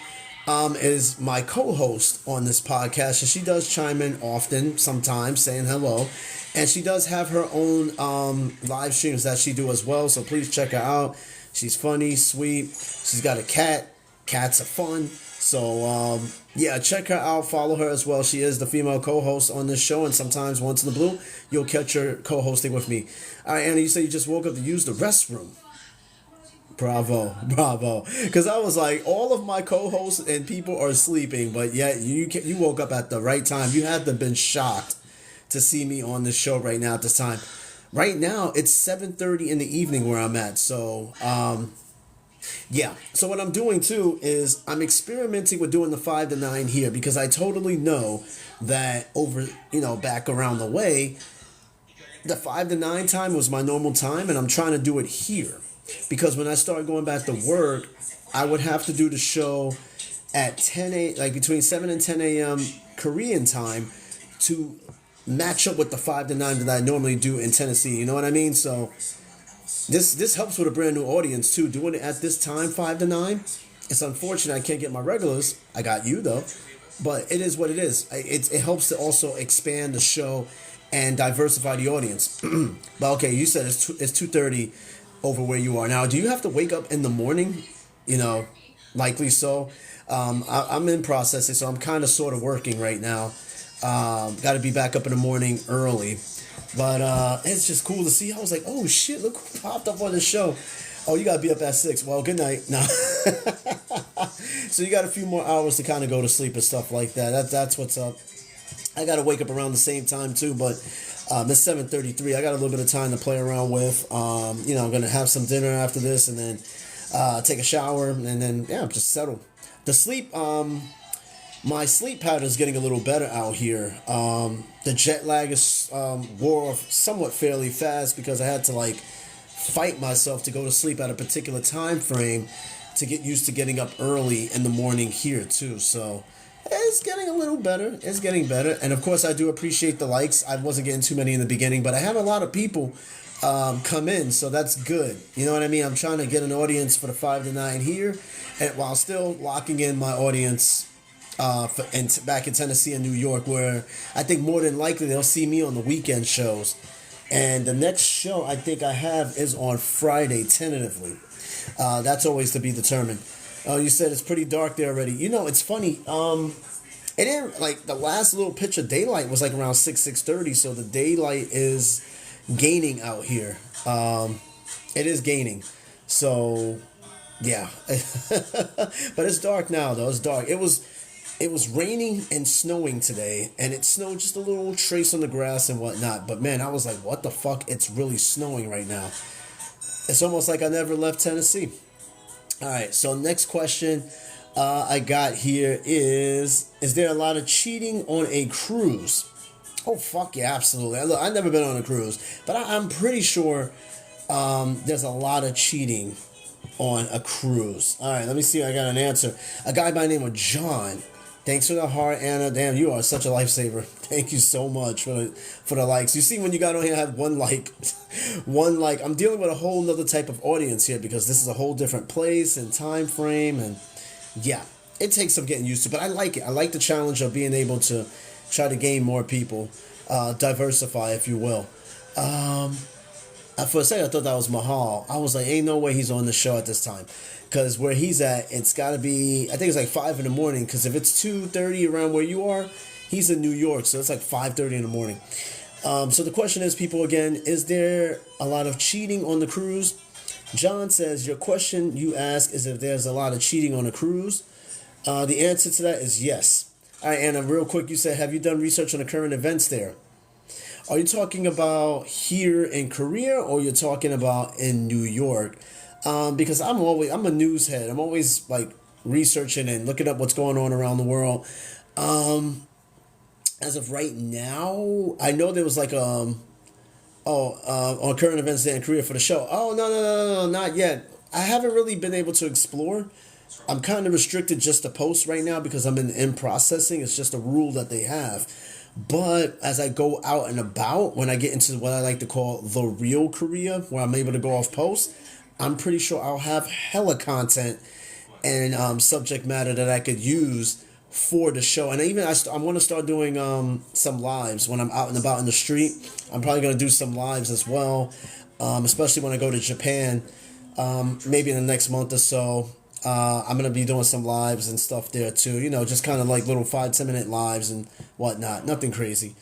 is my co-host on this podcast. And she does chime in often, sometimes, saying hello. And she does have her own live streams that she do as well. So please check her out. She's funny, sweet. She's got a cat. Cats are fun. So, yeah, check her out. Follow her as well. She is the female co-host on this show. And sometimes, once in the blue, you'll catch her co-hosting with me. All right, Anna, you say you just woke up to use the restroom. Bravo. Because I was like, all of my co-hosts and people are sleeping. But yet, you woke up at the right time. You had to have been shocked to see me on this show right now at this time. Right now, it's 7:30 in the evening where I'm at. So, yeah. So what I'm doing too is I'm experimenting with doing the 5 to 9 here because I totally know that over, back around the way, the 5 to 9 time was my normal time, and I'm trying to do it here because when I start going back to work, I would have to do the show at 10 a.m., like between 7 and 10 a.m. Korean time to match up with the 5 to 9 that I normally do in Tennessee. You know what I mean? So this helps with a brand new audience too. Doing it at this time, 5 to 9. It's unfortunate I can't get my regulars. I got you though, but it is what it is. It helps to also expand the show and diversify the audience. But okay, you said it's 2:30 over where you are now. Do you have to wake up in the morning? Likely so. I'm in processing, so I'm kind of sort of working right now. Got to be back up in the morning early. But it's just cool to see. I was like, oh shit, look who popped up on the show. Oh, you got to be up at 6. Well, good night. No. So you got a few more hours to kind of go to sleep and stuff like that. That's what's up. I got to wake up around the same time too, but it's 7:33. I got a little bit of time to play around with. I'm going to have some dinner after this and then take a shower and then, just settle. The sleep... My sleep pattern is getting a little better out here. The jet lag is wore off somewhat fairly fast because I had to fight myself to go to sleep at a particular time frame to get used to getting up early in the morning here too. So it's getting a little better. It's getting better. And of course I do appreciate the likes. I wasn't getting too many in the beginning, but I have a lot of people come in, so that's good. You know what I mean? I'm trying to get an audience for the 5 to 9 here, and while still locking in my audience back in Tennessee and New York, where I think more than likely they'll see me on the weekend shows. And the next show I think I have is on Friday, tentatively. That's always to be determined. You said it's pretty dark there already. It's funny. It didn't, the last little pitch of daylight was around 6:30, so the daylight is gaining out here. It is gaining. So, yeah. But it's dark now, though. It's dark. It was raining and snowing today, and it snowed just a little trace on the grass and whatnot. But man, I was like, what the fuck? It's really snowing right now. It's almost like I never left Tennessee. All right, so next question I got here is there a lot of cheating on a cruise? Oh fuck yeah, absolutely. Look, I've never been on a cruise, but I'm pretty sure there's a lot of cheating on a cruise. All right, let me see. I got an answer. A guy by the name of John. Thanks for the heart, Anna. Damn, you are such a lifesaver. Thank you so much for the likes. You see, when you got on here, I have one like, one like. I'm dealing with a whole nother type of audience here because this is a whole different place and time frame, and yeah, it takes some getting used to. But I like it. I like the challenge of being able to try to gain more people, diversify, if you will. For a second, I thought that was Mahal. I was like, ain't no way he's on the show at this time. Because where he's at, it's got to be, I think it's like 5 in the morning. Because if it's 2:30 around where you are, he's in New York. So it's like 5:30 in the morning. So the question is, people, again, is there a lot of cheating on the cruise? John says, your question you ask is if there's a lot of cheating on a cruise. The answer to that is yes. All right, Anna, real quick, you said, have you done research on the current events there? Are you talking about here in Korea or you're talking about in New York? Because I'm a news head. I'm always like researching and looking up what's going on around the world. As of right now, I know there was like on current events there in Korea for the show. Oh no, not yet. I haven't really been able to explore. I'm kind of restricted just to post right now because I'm in processing. It's just a rule that they have. But as I go out and about, when I get into what I like to call the real Korea, where I'm able to go off post, I'm pretty sure I'll have hella content and subject matter that I could use for the show. And even I want to start doing some lives when I'm out and about in the street. I'm probably going to do some lives as well, especially when I go to Japan, maybe in the next month or so. I'm going to be doing some lives and stuff there too. You know, just kind of like little 5-10 minute lives and whatnot. Nothing crazy.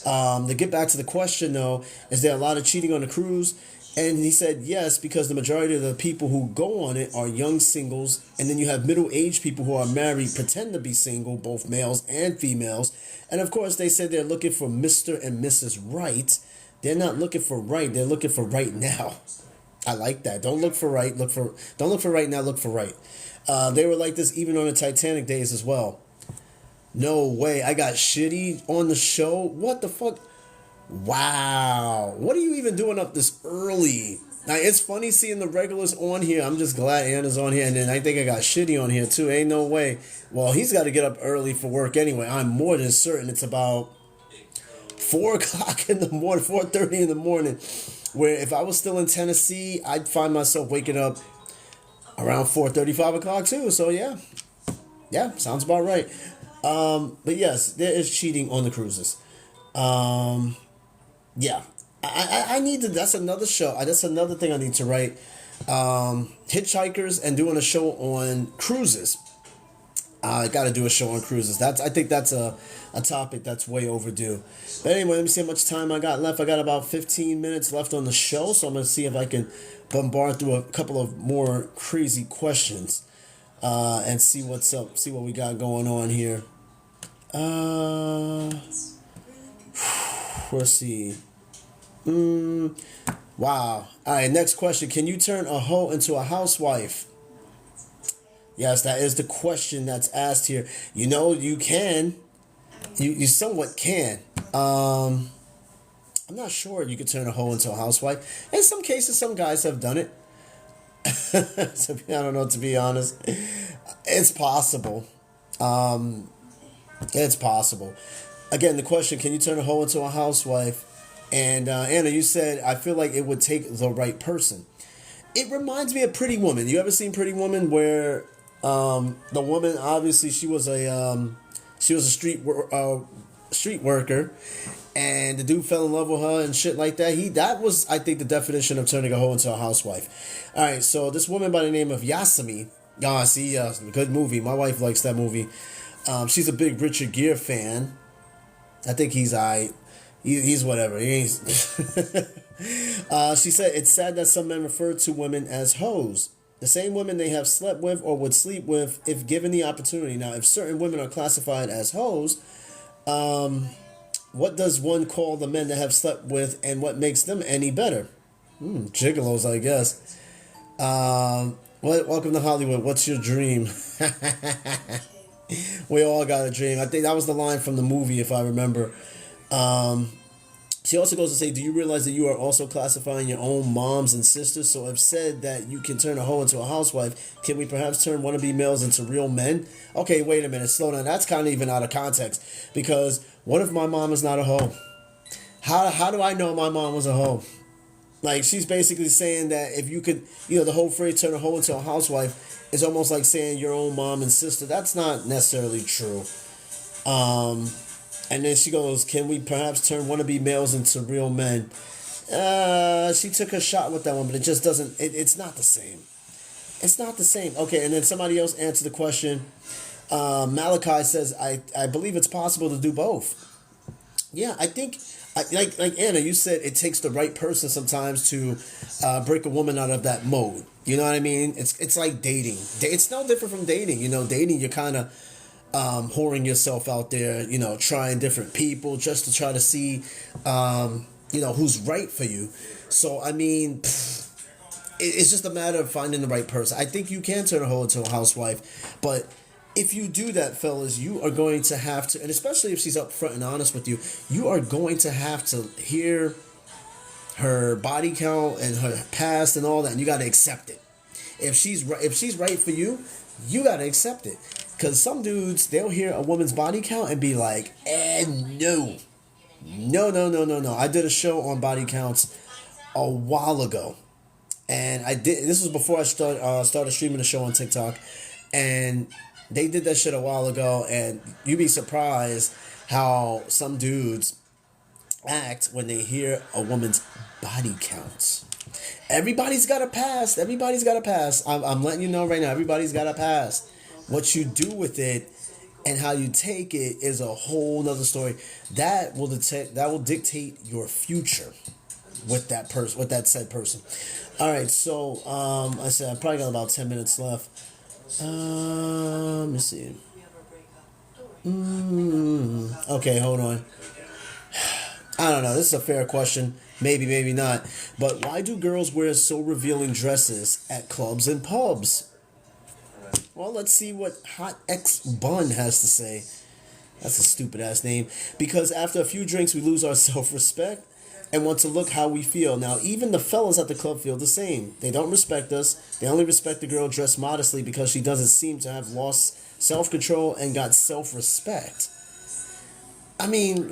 To get back to the question though, is there a lot of cheating on the cruise? And he said yes, because the majority of the people who go on it are young singles. And then you have middle-aged people who are married, pretend to be single, both males and females. And of course, they said they're looking for Mr. and Mrs. Right. They're not looking for right. They're looking for right now. I like that. Don't look for right. Don't look for right now. Look for right. They were like this even on the Titanic days as well. No way. I got shitty on the show. What the fuck? Wow. What are you even doing up this early? Now, it's funny seeing the regulars on here. I'm just glad Anna's on here. And then I think I got shitty on here too. Ain't no way. Well, he's got to get up early for work anyway. I'm more than certain it's about 4 o'clock in the morning, 4:30 in the morning. Where if I was still in Tennessee, I'd find myself waking up around 4:30, 5 o'clock too. So yeah, sounds about right. But yes, there is cheating on the cruises. Yeah, I need to. That's another show. That's another thing I need to write. Hitchhikers and doing a show on cruises. I got to do a show on cruises. I think that's a topic that's way overdue. But anyway, let me see how much time I got left. I got about 15 minutes left on the show, so I'm going to see if I can bombard through a couple of more crazy questions and see what's up, see what we got going on here. Let's see. Wow. All right, next question. Can you turn a hoe into a housewife? Yes, that is the question that's asked here. You know, you can. You somewhat can. I'm not sure you could turn a hoe into a housewife. In some cases, some guys have done it. So, I don't know, to be honest. It's possible. It's possible. Again, the question, can you turn a hoe into a housewife? And Anna, you said, I feel like it would take the right person. It reminds me of Pretty Woman. You ever seen Pretty Woman where the woman, obviously, she was a street worker, and the dude fell in love with her and shit like that. That was, I think, the definition of turning a hoe into a housewife. All right, so this woman by the name of Yasumi, good movie. My wife likes that movie. She's a big Richard Gere fan. I think he's he's whatever. He ain't. She said it's sad that some men refer to women as hoes. The same women they have slept with or would sleep with if given the opportunity. Now, if certain women are classified as hoes, what does one call the men that have slept with, and what makes them any better? Gigolos, I guess. Welcome to Hollywood. What's your dream? We all got a dream. I think that was the line from the movie, if I remember. She also goes to say, do you realize that you are also classifying your own moms and sisters? So I've said that you can turn a hoe into a housewife. Can we perhaps turn wannabe males into real men? Okay, wait a minute, slow down. That's kind of even out of context. Because what if my mom is not a hoe? How do I know my mom was a hoe? Like, she's basically saying that if you could, the whole phrase turn a hoe into a housewife is almost like saying your own mom and sister. That's not necessarily true. And then she goes, can we perhaps turn wannabe males into real men? She took a shot with that one, but it just doesn't, it's not the same. It's not the same. Okay, and then somebody else answered the question. Malachi says, I believe it's possible to do both. Yeah, I think, like Anna, you said it takes the right person sometimes to break a woman out of that mode. You know what I mean? It's like dating. It's no different from dating. Dating, you're kind of whoring yourself out there, trying different people just to try to see, who's right for you. So, I mean, it's just a matter of finding the right person. I think you can turn a hoe into a housewife, but if you do that, fellas, you are going to have to, and especially if she's upfront and honest with you, you are going to have to hear her body count and her past and all that, and you got to accept it. If she's right for you, you got to accept it. Because some dudes, they'll hear a woman's body count and be like, no. No. I did a show on body counts a while ago. And this was before I started streaming the show on TikTok. And they did that shit a while ago. And you'd be surprised how some dudes act when they hear a woman's body counts. Everybody's got a past. I'm letting you know right now, everybody's got a past. What you do with it and how you take it is a whole nother story. That will dictate your future with that person, with that said person. All right, so I said I probably got about 10 minutes left. Let me see. Okay, hold on. I don't know. This is a fair question. Maybe, maybe not. But why do girls wear so revealing dresses at clubs and pubs? Well, let's see what Hot X Bun has to say. That's a stupid ass name. Because after a few drinks, we lose our self-respect and want to look how we feel. Now, even the fellas at the club feel the same. They don't respect us. They only respect the girl dressed modestly because she doesn't seem to have lost self-control and got self-respect. I mean,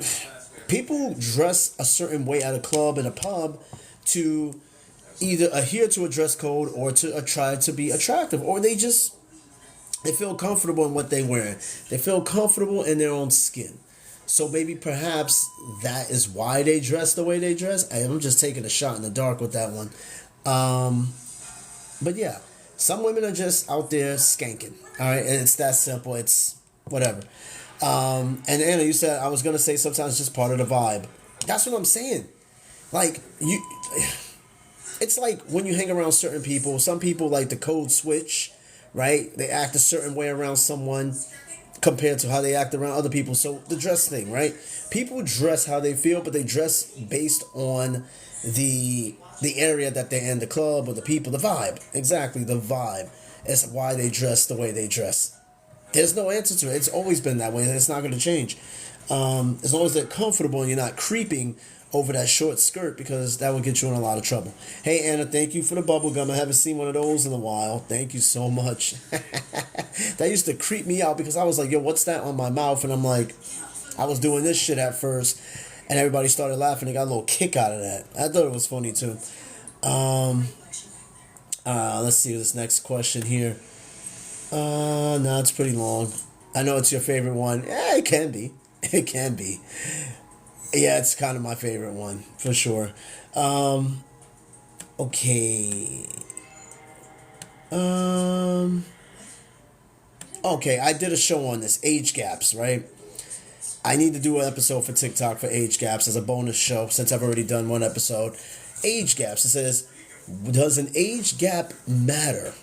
people dress a certain way at a club and a pub to either adhere to a dress code or to try to be attractive, or they feel comfortable in what they wear. They feel comfortable in their own skin. So maybe perhaps that is why they dress the way they dress. I'm just taking a shot in the dark with that one. But yeah, some women are just out there skanking. All right, and it's that simple. It's whatever. And Anna, you said I was gonna say sometimes it's just part of the vibe. That's what I'm saying. Like it's like when you hang around certain people. Some people like the code switch, right? They act a certain way around someone compared to how they act around other people. So the dress thing, right? People dress how they feel, but they dress based on the area that they're in, the club or the people, the vibe. Exactly, the vibe. It's why they dress the way they dress. There's no answer to it. It's always been that way, and it's not going to change. As long as they're comfortable and you're not creeping over that short skirt, because that would get you in a lot of trouble. Hey, Anna, thank you for the bubble gum. I haven't seen one of those in a while. Thank you so much. That used to creep me out because I was like, yo, what's that on my mouth? And I'm like, I was doing this shit at first, and everybody started laughing. They got a little kick out of that. I thought it was funny, too. Let's see this next question here. No, it's pretty long. I know it's your favorite one. Yeah, it can be. It can be. Yeah, it's kind of my favorite one, for sure. Okay. Okay, I did a show on this, age gaps, right? I need to do an episode for TikTok for age gaps as a bonus show, since I've already done one episode. Age gaps. It says, does an age gap matter?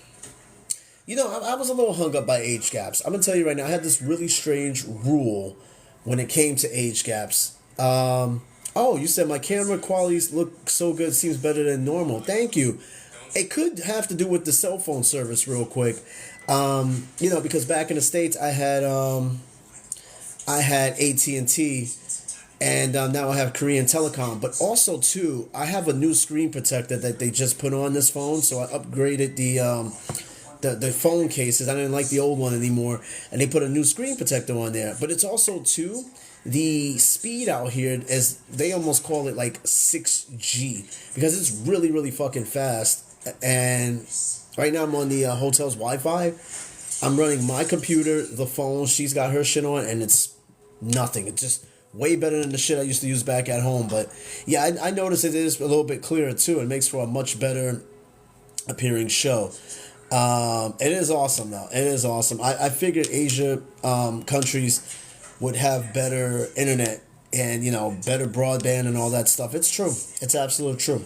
You know, I was a little hung up by age gaps. I'm going to tell you right now, I had this really strange rule when it came to age gaps. You said my camera qualities look so good, seems better than normal. Thank you. It could have to do with the cell phone service real quick. Because back in the States, I had AT&T, And now I have Korean Telecom. But also too, I have a new screen protector that they just put on this phone, so I upgraded the phone cases. I didn't like the old one anymore, and they put a new screen protector on there. But it's also too, the speed out here is, they almost call it like 6G, because it's really really fucking fast. And right now I'm on the hotel's Wi-Fi. I'm running my computer, the phone. She's got her shit on, and it's nothing. It's just way better than the shit I used to use back at home. But yeah, I noticed it is a little bit clearer too. It makes for a much better appearing show. It is awesome though. It is awesome. I figured Asia countries would have better internet and, you know, better broadband and all that stuff. It's true. It's absolutely true.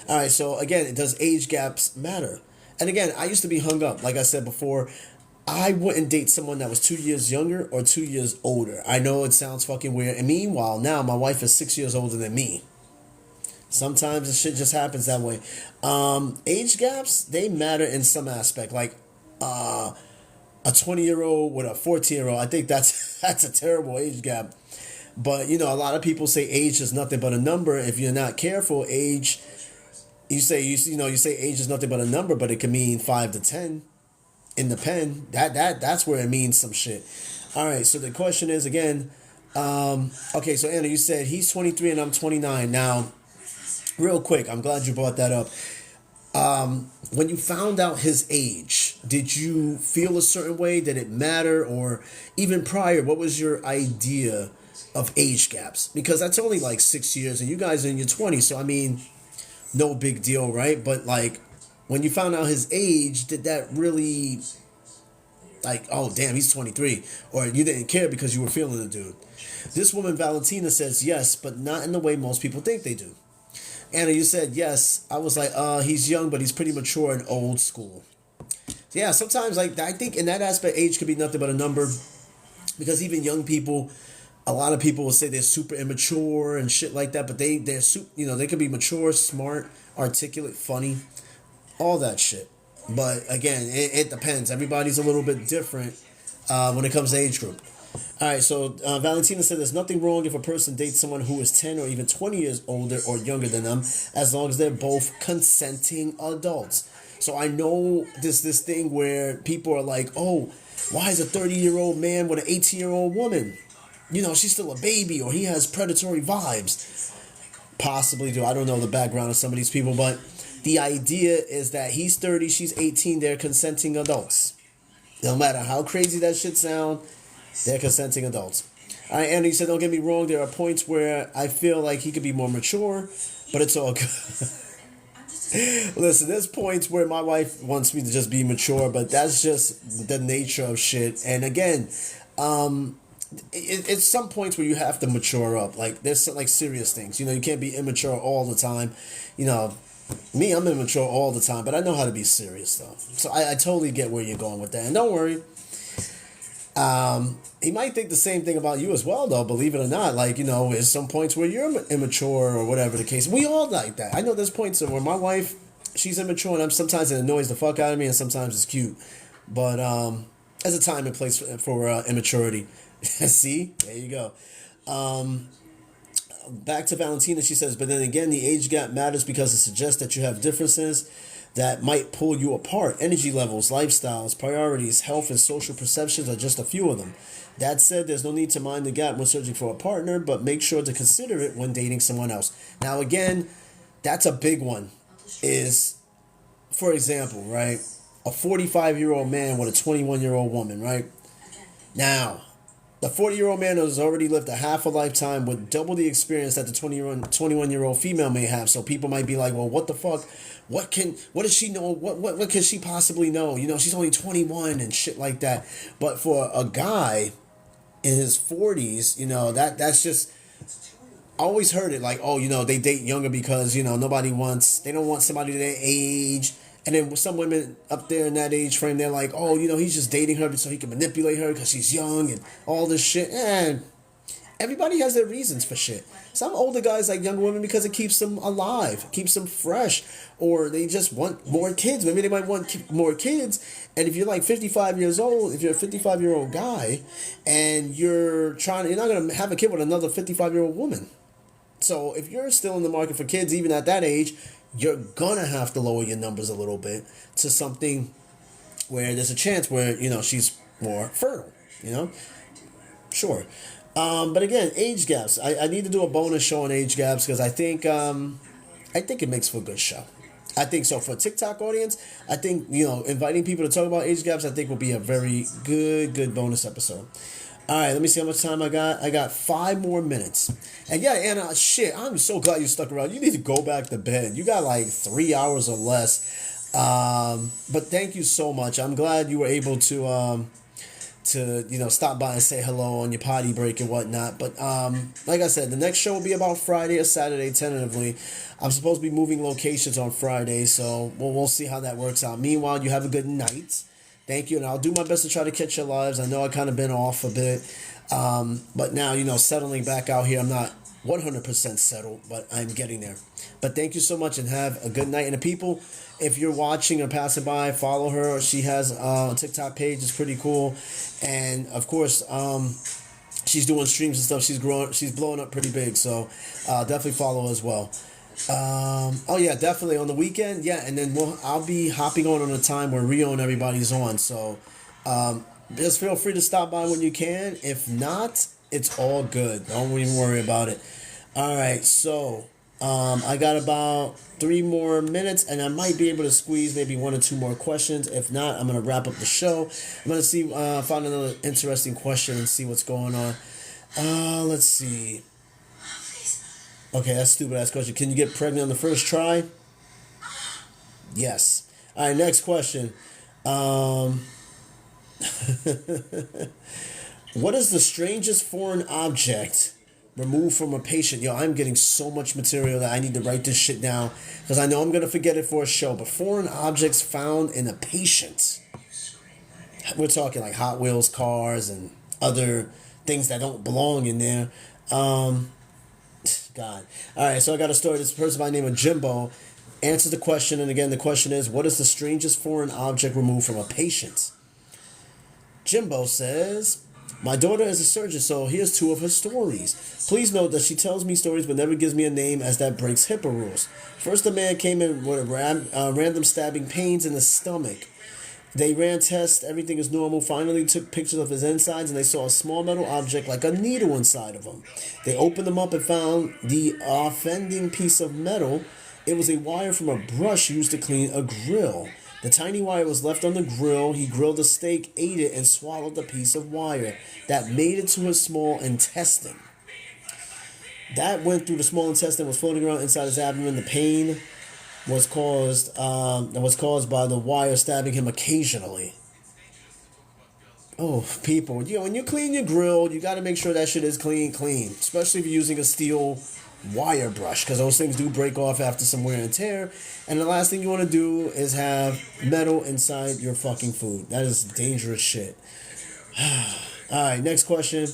All right. So again, does age gaps matter? And again, I used to be hung up. Like I said before, I wouldn't date someone that was 2 years younger or 2 years older. I know it sounds fucking weird. And meanwhile, now my wife is 6 years older than me. Sometimes the shit just happens that way. Age gaps, they matter in some aspect. Like a 20-year-old with a 14-year-old, I think that's a terrible age gap. But you know, a lot of people say age is nothing but a number. If you're not careful, age, you say age is nothing but a number, but it can mean 5 to 10 in the pen. That's where it means some shit. All right, so the question is again, okay, so Anna, you said he's 23 and I'm 29 now. Real quick, I'm glad you brought that up. When you found out his age, did you feel a certain way? Did it matter? Or even prior, what was your idea of age gaps? Because that's only like 6 years and you guys are in your 20s. So, I mean, no big deal, right? But like, when you found out his age, did that really, like, oh, damn, he's 23. Or you didn't care because you were feeling the dude? This woman, Valentina, says yes, but not in the way most people think they do. Anna, you said yes. I was like, he's young, but he's pretty mature and old school. Yeah, sometimes like I think in that aspect, age could be nothing but a number, because even young people, a lot of people will say they're super immature and shit like that, but they're super, you know, they could be mature, smart, articulate, funny, all that shit. But again, it depends. Everybody's a little bit different when it comes to age group. All right, so Valentina said there's nothing wrong if a person dates someone who is 10 or even 20 years older or younger than them, as long as they're both consenting adults. So I know this thing where people are like, oh, why is a 30-year-old man with an 18-year-old woman? You know, she's still a baby, or he has predatory vibes. Possibly do. I don't know the background of some of these people, but the idea is that he's 30, she's 18, they're consenting adults. No matter how crazy that shit sound, they're consenting adults. All right, Andy said, don't get me wrong, there are points where I feel like he could be more mature, but it's all good. Listen, there's points where my wife wants me to just be mature, but that's just the nature of shit. And again, it's some points where you have to mature up. Like, there's some, like, serious things. You know, you can't be immature all the time. You know, me, I'm immature all the time, but I know how to be serious, though. So I totally get where you're going with that. And don't worry. He might think the same thing about you as well, though, believe it or not. Like, you know, there's some points where you're immature or whatever the case. We all like that. I know there's points where my wife, she's immature, and sometimes it annoys the fuck out of me, and sometimes it's cute. But there's a time and place for immaturity. See? There you go. Back to Valentina, she says, but then again, the age gap matters because it suggests that you have differences that might pull you apart. Energy levels, lifestyles, priorities, health, and social perceptions are just a few of them. That said, there's no need to mind the gap when searching for a partner, but make sure to consider it when dating someone else. Now, again, that's a big one. Is, for example, right, a 45-year-old man with a 21-year-old woman, right? Now, the 40-year-old man has already lived a half a lifetime with double the experience that the 21-year-old female may have. So people might be like, well, what the fuck? What does she know? What can she possibly know? You know, she's only 21 and shit like that. But for a guy in his 40s, you know, that's just, I always heard it like, oh, you know, they date younger because, you know, they don't want somebody their age. And then some women up there in that age frame, they're like, oh, you know, he's just dating her so he can manipulate her because she's young and all this shit. And Everybody has their reasons for shit. Some older guys like younger women because it keeps them alive, keeps them fresh, or they just want more kids. Maybe they might want more kids. And if you're like 55 years old, if you're a 55-year-old guy, and you're not gonna have a kid with another 55-year-old woman. So if you're still in the market for kids, even at that age, you're gonna have to lower your numbers a little bit to something where there's a chance where she's more fertile. Sure. But again, age gaps. I need to do a bonus show on age gaps because I think it makes for a good show. I think so. For a TikTok audience, I think inviting people to talk about age gaps, I think will be a very good bonus episode. All right, let me see how much time I got. I got 5 more minutes. And yeah, Anna, shit, I'm so glad you stuck around. You need to go back to bed. You got like 3 hours or less. But thank you so much. I'm glad you were able to stop by and say hello on your potty break and whatnot. But like I said, the next show will be about Friday or Saturday tentatively. I'm supposed to be moving locations on Friday, so we'll see how that works out. Meanwhile, you have a good night. Thank you, and I'll do my best to try to catch your lives. I know I kind of been off a bit, but now, settling back out here, I'm not 100% settled, but I'm getting there. But thank you so much, and have a good night. And the people, if you're watching or passing by, follow her. She has a TikTok page. It's pretty cool. And, of course, she's doing streams and stuff. She's blowing up pretty big, so definitely follow her as well. Oh yeah, definitely on the weekend. Yeah, and then I'll be hopping on a time where Rio and everybody's on. So just feel free to stop by when you can. If not, it's all good. Don't even worry about it. All right, so I got about 3 more minutes, and I might be able to squeeze maybe 1 or 2 more questions. If not, I'm gonna wrap up the show. I'm gonna find another interesting question and see what's going on. Let's see. Okay, that's a stupid ass question. Can you get pregnant on the first try? Yes. All right, next question. What is the strangest foreign object removed from a patient? Yo, I'm getting so much material that I need to write this shit down because I know I'm going to forget it for a show. But foreign objects found in a patient. We're talking like Hot Wheels cars and other things that don't belong in there. God. All right, so I got a story. This person by the name of Jimbo answers the question, and again, the question is, what is the strangest foreign object removed from a patient? Jimbo says, my daughter is a surgeon, so here's 2 of her stories. Please note that she tells me stories but never gives me a name, as that breaks HIPAA rules. First, a man came in with random stabbing pains in the stomach. They ran tests, everything is normal, finally took pictures of his insides, and they saw a small metal object like a needle inside of him. They opened them up and found the offending piece of metal. It was a wire from a brush used to clean a grill. The tiny wire was left on the grill. He grilled a steak, ate it, and swallowed the piece of wire. That made it to his small intestine. That went through the small intestine, was floating around inside his abdomen. The pain was caused by the wire stabbing him occasionally. Oh, people, when you clean your grill, you got to make sure that shit is clean, especially if you're using a steel wire brush, because those things do break off after some wear and tear. And the last thing you want to do is have metal inside your fucking food. That is dangerous shit. All right, next question.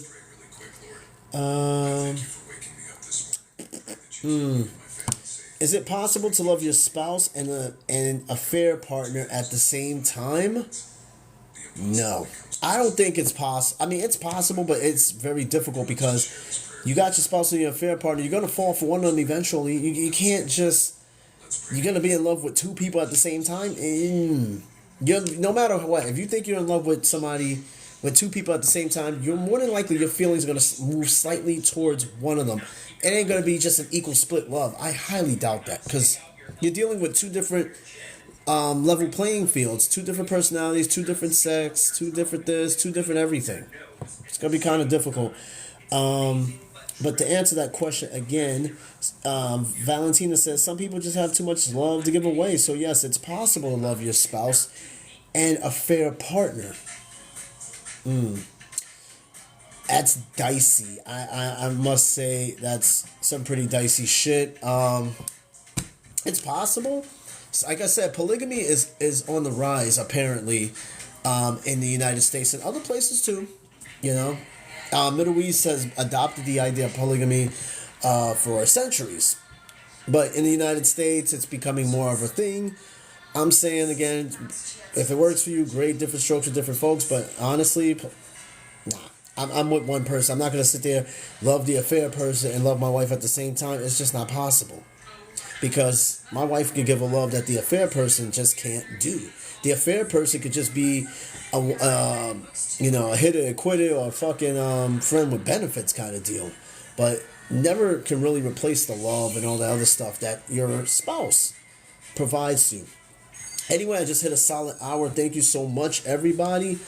Is it possible to love your spouse and an affair partner at the same time? No. I don't think it's possible. I mean, it's possible, but it's very difficult because you got your spouse and your affair partner. You're going to fall for one of them eventually. You can't just... You're going to be in love with 2 people at the same time? No matter what, if you think you're in love with somebody... with 2 people at the same time, you're more than likely your feelings are going to move slightly towards one of them. It ain't going to be just an equal split love. I highly doubt that because you're dealing with 2 different level playing fields, 2 different personalities, 2 different sex, 2 different this, 2 different everything. It's going to be kind of difficult. But to answer that question again, Valentina says some people just have too much love to give away. So yes, it's possible to love your spouse and affair partner. That's dicey. I must say that's some pretty dicey shit. It's possible. Like I said, polygamy is on the rise apparently in the United States and other places too. Middle East has adopted the idea of polygamy for centuries. But in the United States, it's becoming more of a thing. I'm saying again, if it works for you, great. Different strokes for different folks. But honestly, nah. I'm with one person. I'm not going to sit there, love the affair person, and love my wife at the same time. It's just not possible. Because my wife can give a love that the affair person just can't do. The affair person could just be a hitter, a quitter, or a fucking friend with benefits kind of deal. But never can really replace the love and all the other stuff that your spouse provides you. Anyway, I just hit a solid hour. Thank you so much, everybody.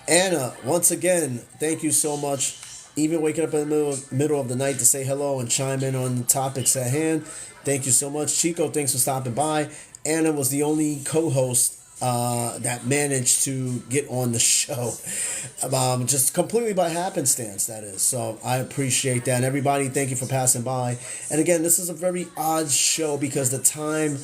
Anna, once again, thank you so much. Even waking up in the middle of the night to say hello and chime in on the topics at hand. Thank you so much. Chico, thanks for stopping by. Anna was the only co-host that managed to get on the show. Just completely by happenstance, that is. So I appreciate that. And everybody, thank you for passing by. And again, this is a very odd show because the time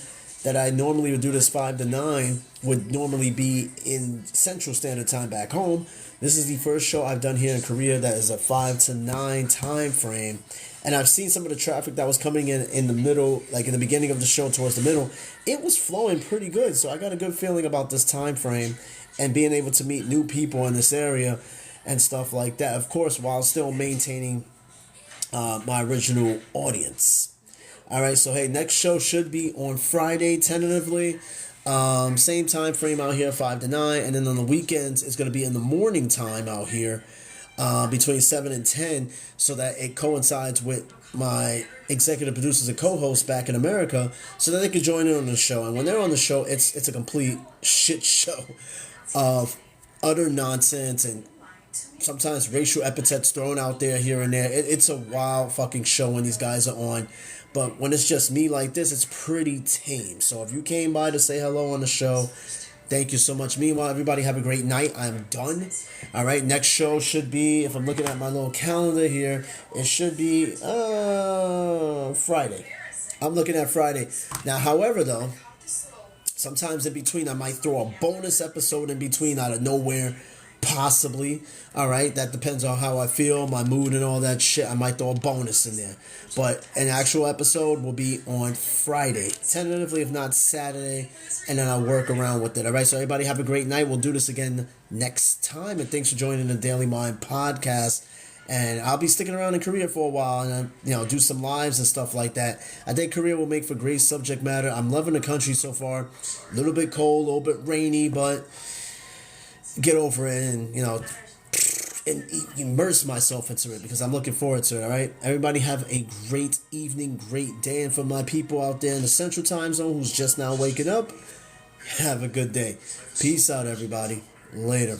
that I normally would do this 5 to 9 would normally be in Central Standard Time back home. This is the first show I've done here in Korea that is a 5 to 9 time frame. And I've seen some of the traffic that was coming in the middle, like in the beginning of the show towards the middle. It was flowing pretty good. So I got a good feeling about this time frame and being able to meet new people in this area and stuff like that. Of course, while still maintaining my original audience. All right, so hey, next show should be on Friday, tentatively. Same time frame out here, 5 to 9. And then on the weekends, it's going to be in the morning time out here. Between 7 and 10, so that it coincides with my executive producers and co-hosts back in America, so that they can join in on the show. And when they're on the show, it's a complete shit show of utter nonsense and sometimes racial epithets thrown out there here and there. It's a wild fucking show when these guys are on. But when it's just me like this, it's pretty tame. So if you came by to say hello on the show, thank you so much. Meanwhile, everybody have a great night. I'm done. All right, next show should be, if I'm looking at my little calendar here, it should be Friday. I'm looking at Friday. Now, however, though, sometimes in between, I might throw a bonus episode in between out of nowhere. Possibly. All right, that depends on how I feel, my mood and all that shit. I might throw a bonus in there. But an actual episode will be on Friday, tentatively, if not Saturday, and then I'll work around with it. All right, so everybody have a great night. We'll do this again next time, and thanks for joining the Daily Mind podcast. And I'll be sticking around in Korea for a while and, do some lives and stuff like that. I think Korea will make for great subject matter. I'm loving the country so far. A little bit cold, a little bit rainy, but get over it and, and immerse myself into it because I'm looking forward to it, all right? Everybody have a great evening, great day. And for my people out there in the Central Time Zone who's just now waking up, have a good day. Peace out, everybody. Later.